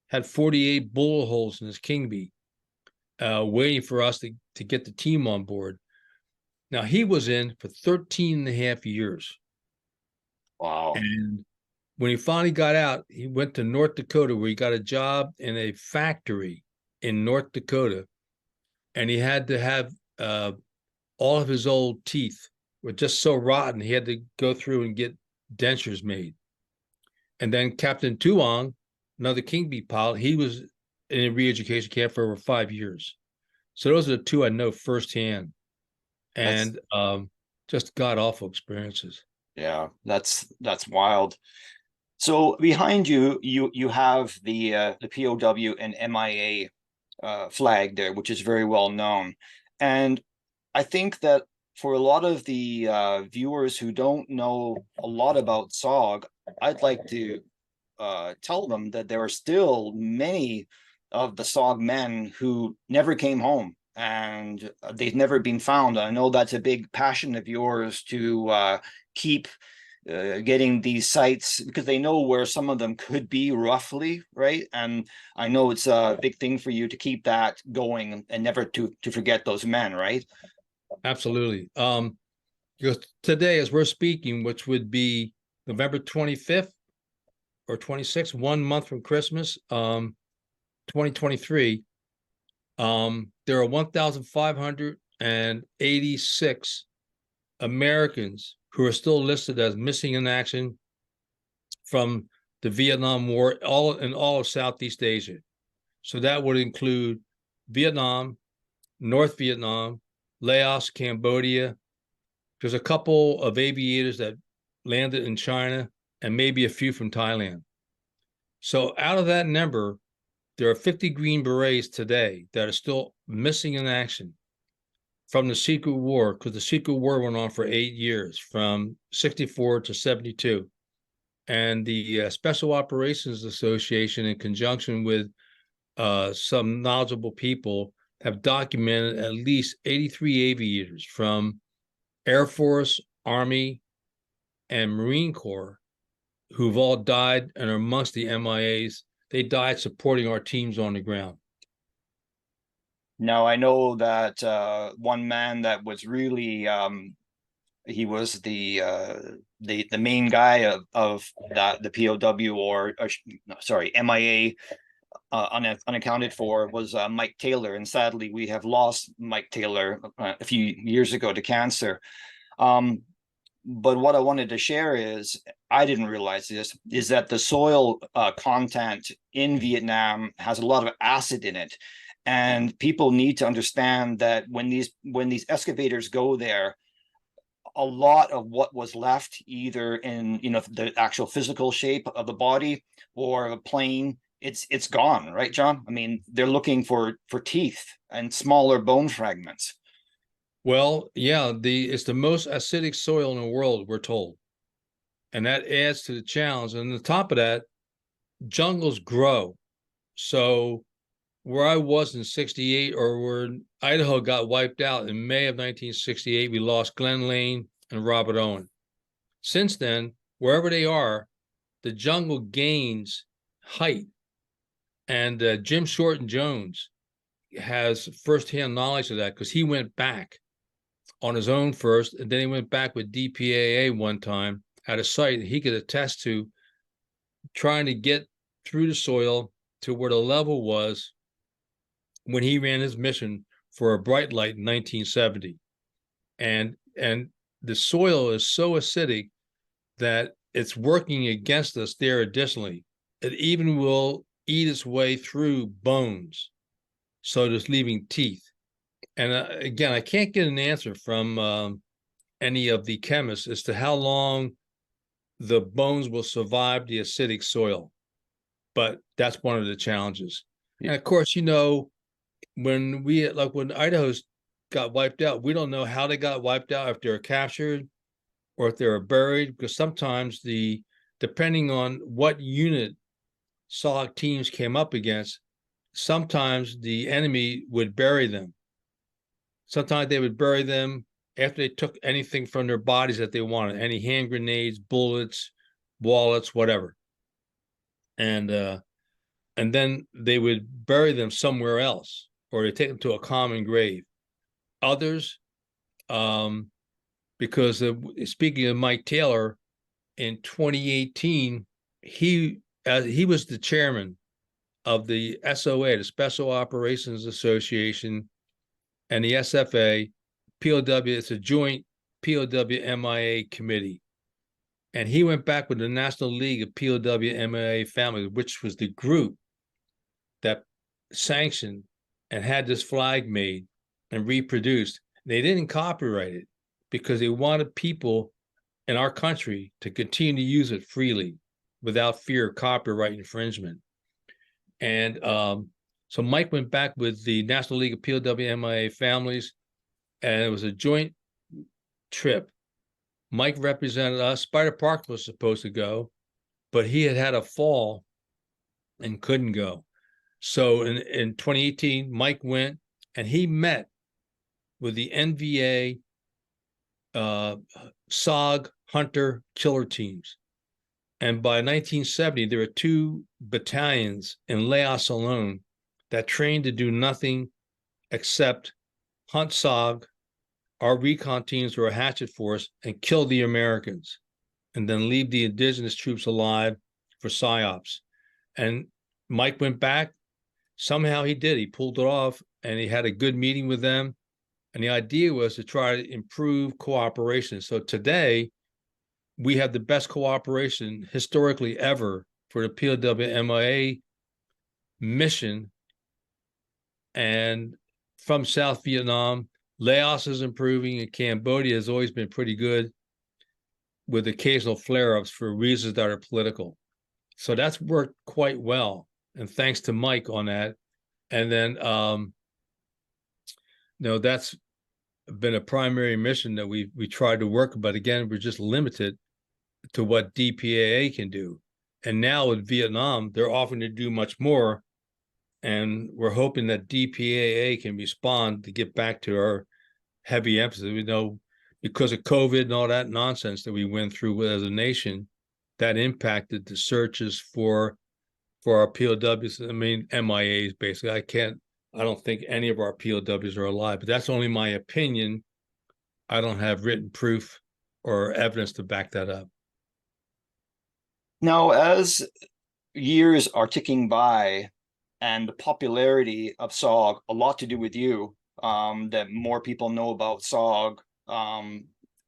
had 48 bullet holes in his King Bee, waiting for us to get the team on board. Now, he was in for 13 and a half years. Wow. And when he finally got out, he went to North Dakota, where he got a job in a factory in North Dakota. And he had to have all of his old teeth were just so rotten, he had to go through and get dentures made. And then Captain Tuong, another King Bee pilot, he was in a re-education camp for over 5 years. So those are the 2 I know firsthand. And just god-awful experiences. Yeah, that's wild. So behind you, you have the POW and MIA flag there, which is very well known. And I think that for a lot of the viewers who don't know a lot about SOG, I'd like to tell them that there are still many of the SOG men who never came home, and they've never been found. I know that's a big passion of yours to keep getting these sites, because they know where some of them could be roughly, right? And I know it's a big thing for you to keep that going and never to forget those men, right? Absolutely. Because today, as we're speaking, which would be November 25th or 26th, 1 month from Christmas, 2023, there are 1,586 Americans who are still listed as missing in action from the Vietnam War, all of Southeast Asia. So that would include Vietnam, North Vietnam, Laos, Cambodia. There's a couple of aviators that landed in China, and maybe a few from Thailand. So out of that number, there are 50 Green Berets today that are still missing in action from the Secret War, because the Secret War went on for 8 years, from 64 to 72. And the Special Operations Association, in conjunction with some knowledgeable people, have documented at least 83 aviators from Air Force, Army, and Marine Corps who've all died and are amongst the MIAs. They died supporting our teams on the ground. Now, I know that one man that was really he was the main guy of that, the POW, or sorry, MIA unaccounted for was Mike Taylor, and sadly we have lost Mike Taylor a few years ago to cancer. But what I wanted to share is, I didn't realize this, is that the soil content in Vietnam has a lot of acid in it. And people need to understand that when these excavators go there, a lot of what was left, either in the actual physical shape of the body or a plane, it's gone, right, John? I mean, they're looking for teeth and smaller bone fragments. Well, yeah, it's the most acidic soil in the world, we're told. And that adds to the challenge. And on top of that, jungles grow. So where I was in 68, or where Idaho got wiped out in May of 1968, we lost Glenn Lane and Robert Owen. Since then, wherever they are, the jungle gains height. And Jim Shorten Jones has firsthand knowledge of that, because he went back on his own first, and then he went back with DPAA one time at a site that he could attest to, trying to get through the soil to where the level was when he ran his mission for a bright light in 1970. And the soil is so acidic that it's working against us there additionally. It even will eat its way through bones, so just leaving teeth. And again, I can't get an answer from any of the chemists as to how long the bones will survive the acidic soil. But that's one of the challenges. Yeah. And of course, when Idaho's got wiped out, we don't know how they got wiped out, if they were captured or if they were buried, because sometimes depending on what unit SOG teams came up against, sometimes the enemy would bury them. Sometimes they would bury them after they took anything from their bodies that they wanted, any hand grenades, bullets, wallets, whatever. And then they would bury them somewhere else, or they take them to a common grave. Others, because speaking of Mike Taylor, in 2018, he was the chairman of the SOA, the Special Operations Association, and the SFA, POW. It's a joint POW MIA committee. And he went back with the National League of POW MIA Families, which was the group that sanctioned and had this flag made and reproduced. They didn't copyright it because they wanted people in our country to continue to use it freely without fear of copyright infringement. And so Mike went back with the National League of POW MIA Families, and it was a joint trip. Mike represented us. Spider Park was supposed to go, but he had a fall and couldn't go. So in 2018, Mike went, and he met with the NVA SOG hunter killer teams. And by 1970, there were 2 battalions in Laos alone that trained to do nothing except hunt SOG. Our recon teams were a hatchet force and kill the Americans, and then leave the indigenous troops alive for PSYOPs. And Mike went back. Somehow he did. He pulled it off, and he had a good meeting with them. And the idea was to try to improve cooperation. So today, we have the best cooperation historically ever for the POW MIA mission. And from South Vietnam, Laos is improving, and Cambodia has always been pretty good, with occasional flare-ups for reasons that are political. So that's worked quite well. And thanks to Mike on that. And then, that's been a primary mission that we tried to work, but again, we're just limited to what DPAA can do. And now with Vietnam, they're offering to do much more. And we're hoping that DPAA can respond to get back to our heavy emphasis. We know because of COVID and all that nonsense that we went through as a nation, that impacted the searches for our POWs. I mean, MIAs, basically. I don't think any of our POWs are alive, but that's only my opinion. I don't have written proof or evidence to back that up. Now, as years are ticking by, and the popularity of SOG, a lot to do with you, that more people know about SOG.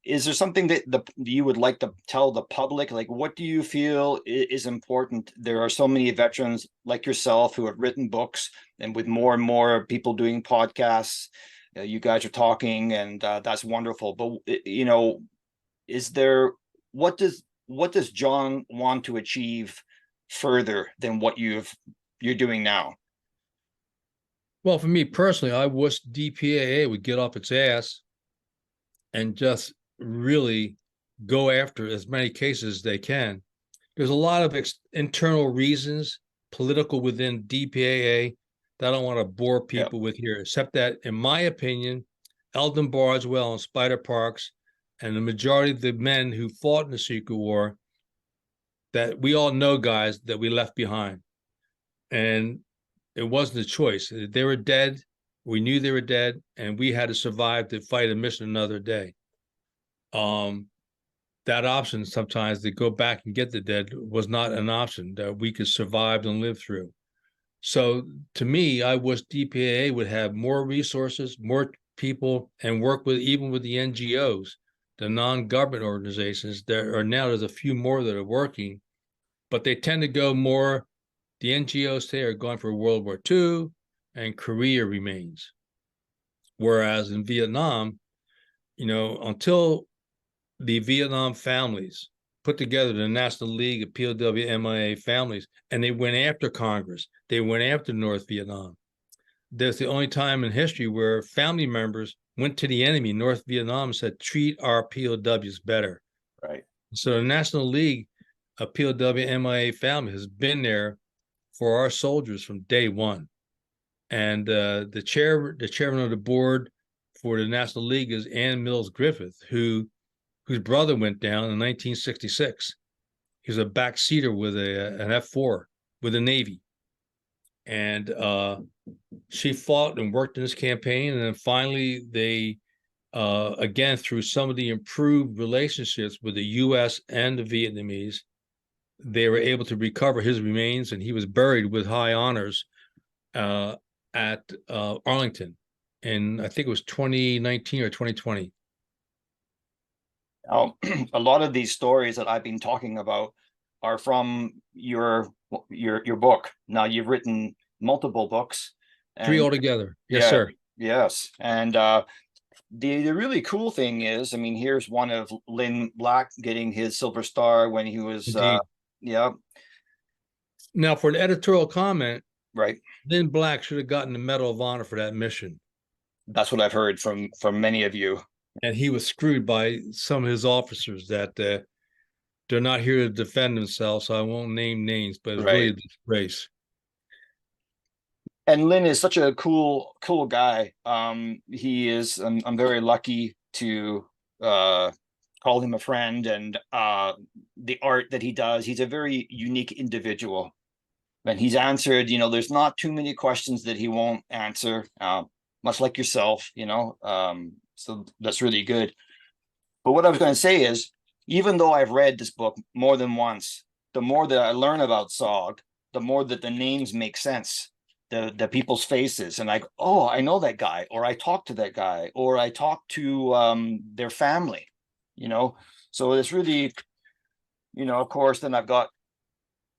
Is there something that you would like to tell the public? Like, what do you feel is important? There are so many veterans like yourself who have written books, and with more and more people doing podcasts, you guys are talking, and that's wonderful. But you know, is there, what does John want to achieve further than what you're doing now? Well, for me personally, I wish DPAA would get off its ass and just really go after as many cases as they can. There's a lot of internal reasons, political within DPAA, that I don't want to bore people with here, except that, in my opinion, Eldon Bardwell and Spider Parks and the majority of the men who fought in the Secret War, that we all know, guys, that we left behind. And it wasn't a choice. They were dead. We knew they were dead, and we had to survive to fight a mission another day. That option sometimes to go back and get the dead was not an option that we could survive and live through. So to me, I wish DPAA would have more resources, more people, and work with even with the NGOs, the non-government organizations. There's a few more that are working, but they tend to go more. The NGOs today are going for World War II, and Korea remains. Whereas in Vietnam, you know, until the Vietnam families put together the National League of POW MIA families, and they went after Congress, they went after North Vietnam. That's the only time in history where family members went to the enemy, North Vietnam, and said, treat our POWs better. Right. So the National League of POW MIA family has been there for our soldiers from day one. And the chairman of the board for the National League is Ann Mills Griffith, whose brother went down in 1966. He was a backseater with an F4 with the Navy. And she fought and worked in this campaign. And then finally, they, again, through some of the improved relationships with the U.S. and the Vietnamese, they were able to recover his remains, and he was buried with high honors at Arlington. And I think it was 2019 or 2020. Now, a lot of these stories that I've been talking about are from your book. Now, you've written multiple books. And, 3 altogether. Yes, sir. Yes. And the really cool thing is, I mean, here's one of Lynn Black getting his Silver Star when he was, Now, for an editorial comment, right, Lynn Black should have gotten the Medal of Honor for that mission. That's what I've heard from many of you. And he was screwed by some of his officers that they're not here to defend themselves, so I won't name names, but it's really a disgrace. And Lynn is such a cool guy. He is, I'm very lucky to call him a friend, and the art that he does, he's a very unique individual. And he's answered, you know, there's not too many questions that he won't answer, much like yourself, you know, so that's really good. But what I was going to say is, even though I've read this book more than once, the more that I learn about SOG, the more that the names make sense, the people's faces, and like, oh, I know that guy, or I talked to that guy, or I talked to their family, you know. So it's really, you know, of course, then I've got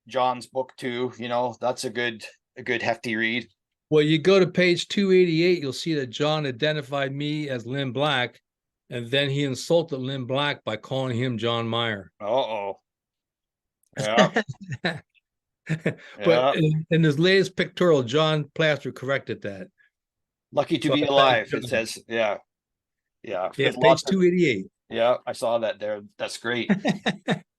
John's book too, you know, that's a good hefty read. Well, you go to page 288, you'll see that John identified me as Lynn Black, and then he insulted Lynn Black by calling him John Meyer. Uh-oh. Yeah. But in his latest pictorial, John Plaster corrected that. Lucky to be alive, it says. Yeah. Page 288. Yeah, I saw that there. That's great.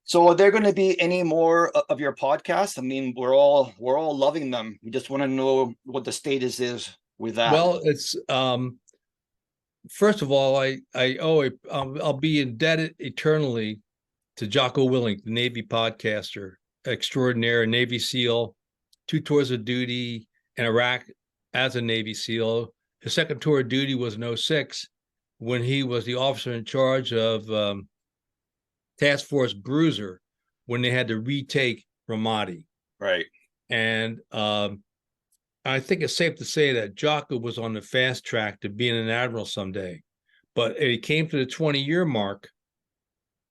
So are there going to be any more of your podcasts? I mean, we're all loving them. We just want to know what the status is with that. Well, it's first of all, I'll be indebted eternally to Jocko Willink, the Navy podcaster extraordinaire, Navy SEAL, 2 tours of duty in Iraq as a Navy SEAL. His second tour of duty was in 2006 when he was the officer in charge of Task Force Bruiser when they had to retake Ramadi. Right. And I think it's safe to say that Jocko was on the fast track to being an admiral someday. But he came to the 20-year mark.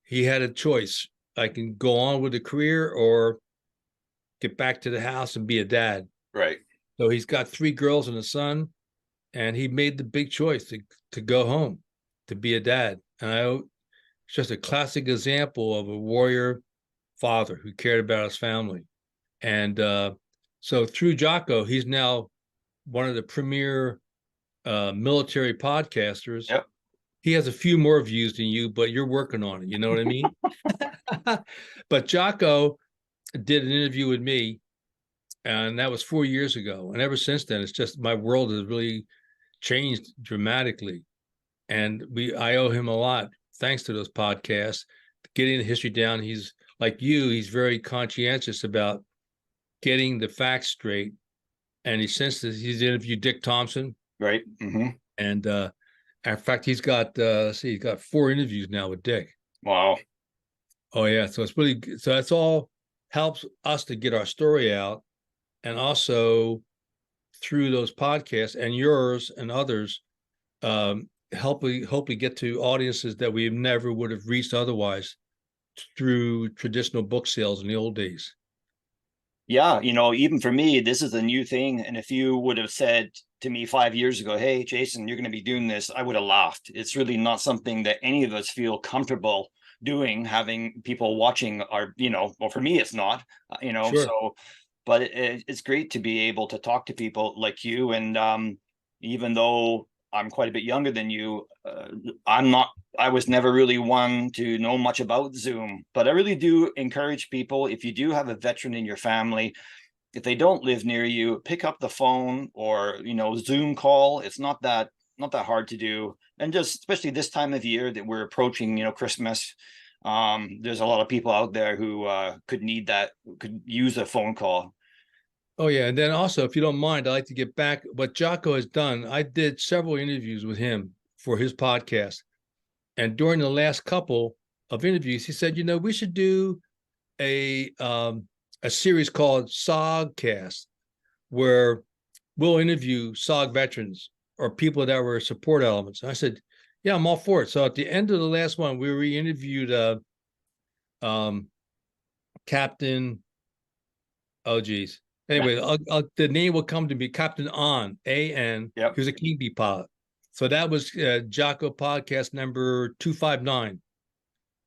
He had a choice. I can go on with a career or get back to the house and be a dad. Right. So he's got 3 girls and a son, and he made the big choice to go home, to be a dad. And it's just a classic example of a warrior father who cared about his family. And so through Jocko, he's now one of the premier military podcasters. Yep. He has a few more views than you, but you're working on it. You know what I mean? But Jocko did an interview with me, and that was 4 years ago. And ever since then, it's just my world has really changed dramatically. And I owe him a lot, thanks to those podcasts, getting the history down. He's like you, he's very conscientious about getting the facts straight. And he's interviewed Dick Thompson. Right. Mm-hmm. And in fact, he's got 4 interviews now with Dick. Wow. Oh yeah. So it's really, so that's all helps us to get our story out. And also through those podcasts and yours and others, hopefully get to audiences that we never would have reached otherwise through traditional book sales in the old days. Yeah, even for me, this is a new thing. And if you would have said to me 5 years ago, hey, Jason, you're going to be doing this, I would have laughed. It's really not something that any of us feel comfortable doing, having people watching well, for me, it's not, Sure. So, but it's great to be able to talk to people like you. And even though I'm quite a bit younger than you, I was never really one to know much about Zoom, but I really do encourage people, if you do have a veteran in your family, if they don't live near you, pick up the phone or, Zoom call. It's not that hard to do. And just especially this time of year that we're approaching, Christmas, there's a lot of people out there who could use a phone call. Oh yeah, and then also, if you don't mind, I'd like to get back what Jocko has done. I did several interviews with him for his podcast, and during the last couple of interviews, he said, we should do a series called SOGcast, where we'll interview SOG veterans or people that were support elements. And I said, yeah, I'm all for it. So at the end of the last one, we re-interviewed Captain. Oh geez. Anyway, the name will come to me, Captain An, A-N. Yep. He was a King Bee pilot. So that was Jocko podcast number 259.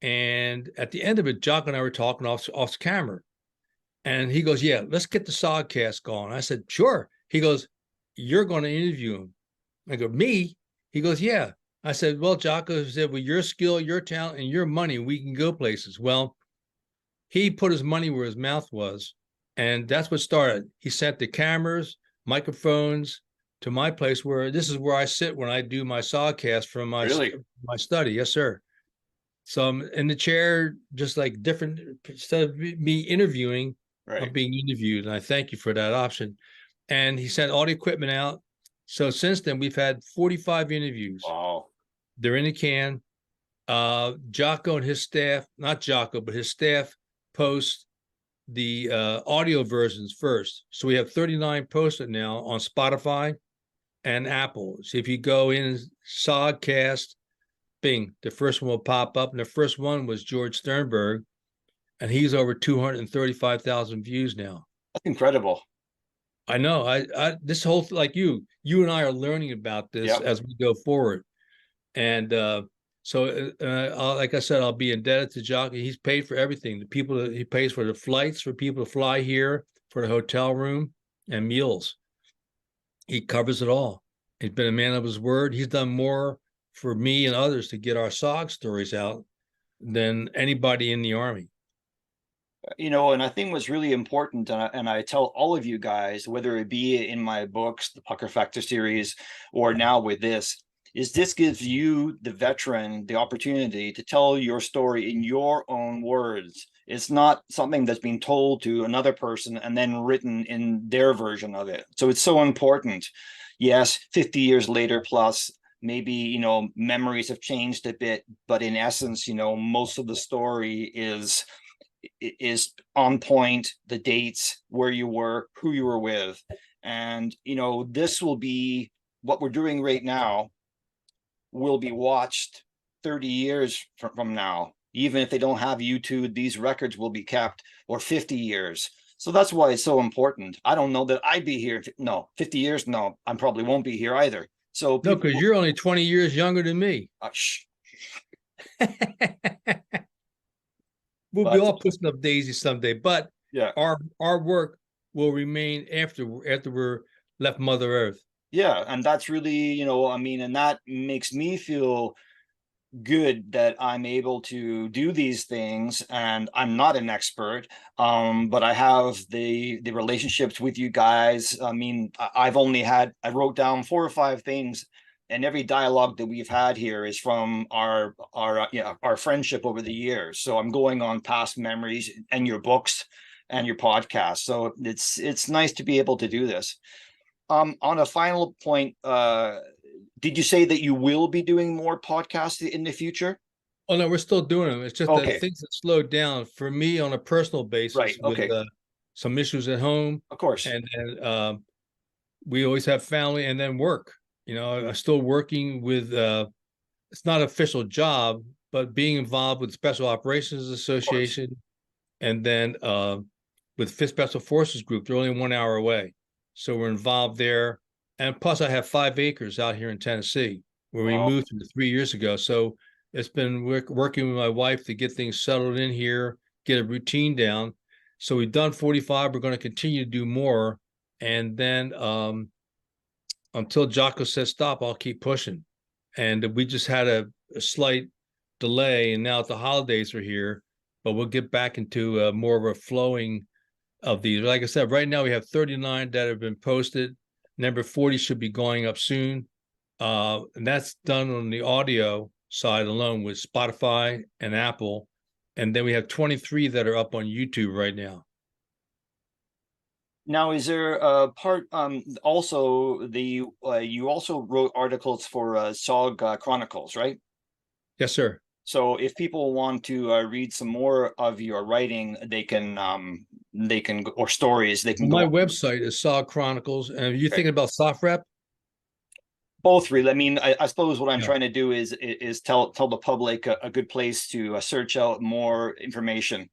And at the end of it, Jocko and I were talking off camera. And he goes, yeah, let's get the SOGcast going. I said, sure. He goes, you're going to interview him. I go, me? He goes, yeah. I said, well, Jocko said, with your skill, your talent, and your money, we can go places. Well, he put his money where his mouth was. And that's what started. He sent the cameras, microphones to my place this is where I sit when I do my SOGcast from my study. Yes, sir. So I'm in the chair, just like different, instead of me interviewing, right, I'm being interviewed. And I thank you for that option. And he sent all the equipment out. So since then, we've had 45 interviews. Wow. They're in the can. Jocko and his staff, not Jocko, but his staff post the audio versions first. So we have 39 posted now on Spotify and Apple. So if you go in SOGcast, bing, the first one will pop up. And the first one was George Sternberg, and he's over 235,000 views now. That's incredible. I know. I this whole, like you and I are learning about this as we go forward. And so, like I said, I'll be indebted to Jocko. He's paid for everything. He pays for the flights for people to fly here, for the hotel room and meals. He covers it all. He's been a man of his word. He's done more for me and others to get our SOG stories out than anybody in the Army. And I think what's really important, and I tell all of you guys, whether it be in my books, the Pucker Factor series, or now with this gives you, the veteran, the opportunity to tell your story in your own words. It's not something that's been told to another person and then written in their version of it. So it's so important. Yes, 50 years later plus, maybe, memories have changed a bit, but in essence, most of the story is on point, the dates, where you were, who you were with. And, this will be what we're doing right now will be watched 30 years from now. Even if they don't have YouTube, these records will be kept, or 50 years. So that's why it's so important. I don't know that I'd be here. No, 50 years. No, I probably won't be here either. So No, because you're only 20 years younger than me. We'll be all pushing up daisies someday, but yeah, our work will remain after we're left Mother Earth. Yeah, and that's really, and that makes me feel good that I'm able to do these things. And I'm not an expert, but I have the relationships with you guys. I mean, I wrote down 4 or 5 things, and every dialogue that we've had here is from our friendship over the years. So I'm going on past memories and your books and your podcast. So it's nice to be able to do this. On a final point, did you say that you will be doing more podcasts in the future? Oh no, we're still doing them. It's just Okay. that things have slowed down for me on a personal basis, Right. Okay. with some issues at home, Of course. and we always have family and then work. I'm still working with it's not an official job, but being involved with Special Operations Association, and then with Fifth Special Forces Group. They're only 1 hour away, so we're involved there. And plus, I have 5 acres out here in Tennessee, where we moved 3 years ago. So it's been working with my wife to get things settled in here, get a routine down. So we've done 45. We're going to continue to do more. And then until Jocko says stop, I'll keep pushing. And we just had a slight delay, and now the holidays are here, but we'll get back into more of a flowing of these. Like I said, right now we have 39 that have been posted. Number 40 should be going up soon. And that's done on the audio side alone with Spotify and Apple. And then we have 23 that are up on YouTube right now. Now, is there a part, also you also wrote articles for SOG Chronicles, right? Yes, sir. So if people want to read some more of your writing, they can, or stories, they can My go. website is SOG Chronicles. And are you thinking about soft rep? Both, really. I mean, I suppose what I'm trying to do is tell the public a good place to search out more information.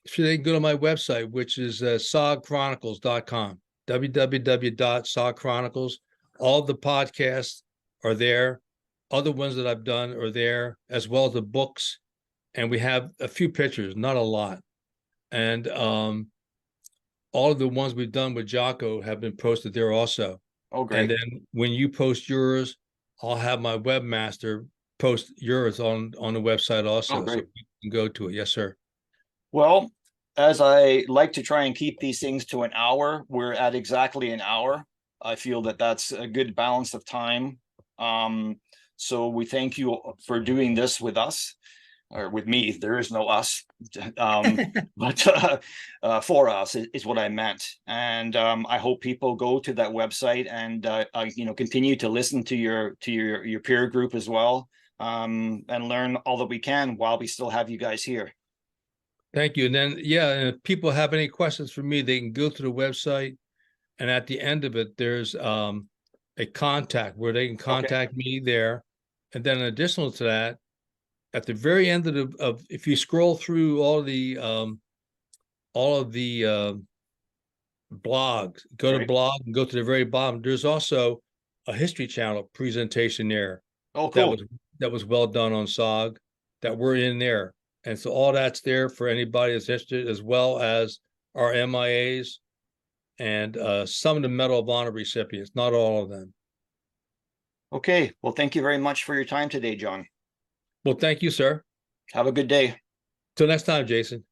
So they can go to my website, which is sogchronicles.com, www.sogchronicles. All the podcasts are there. Other ones that I've done are there, as well as the books. And we have a few pictures, not a lot. And all of the ones we've done with Jocko have been posted there also. Oh, great. And then when you post yours, I'll have my webmaster post yours on the website also. So you can go to it. Yes, sir. Well, as I like to try and keep these things to an hour, we're at exactly an hour. I feel that that's a good balance of time. So we thank you for doing this with us, or with me. There is no us, but for us is what I meant. And I hope people go to that website and continue to listen to your peer group as well, and learn all that we can while we still have you guys here. Thank you. And then, and if people have any questions for me, they can go to the website, and at the end of it, there's a contact where they can contact me there. And then additional to that, at the very end of if you scroll through all of the blogs, go to blog and go to the very bottom, there's also a History Channel presentation there. Oh, cool. That was well done on SOG, that we're in there. And so all that's there for anybody that's interested, as well as our MIAs and some of the Medal of Honor recipients, not all of them. Okay. Well, thank you very much for your time today, John. Well, thank you, sir. Have a good day. Till next time, Jason.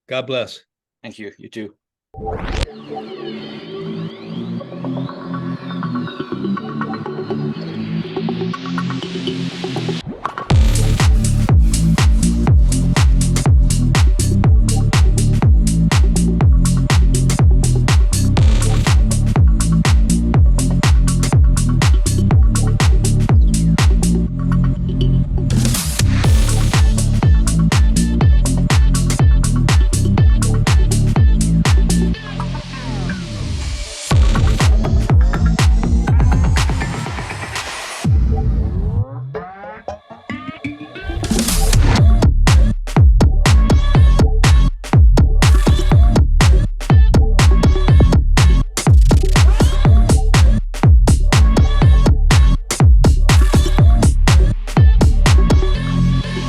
God bless. Thank you. You too.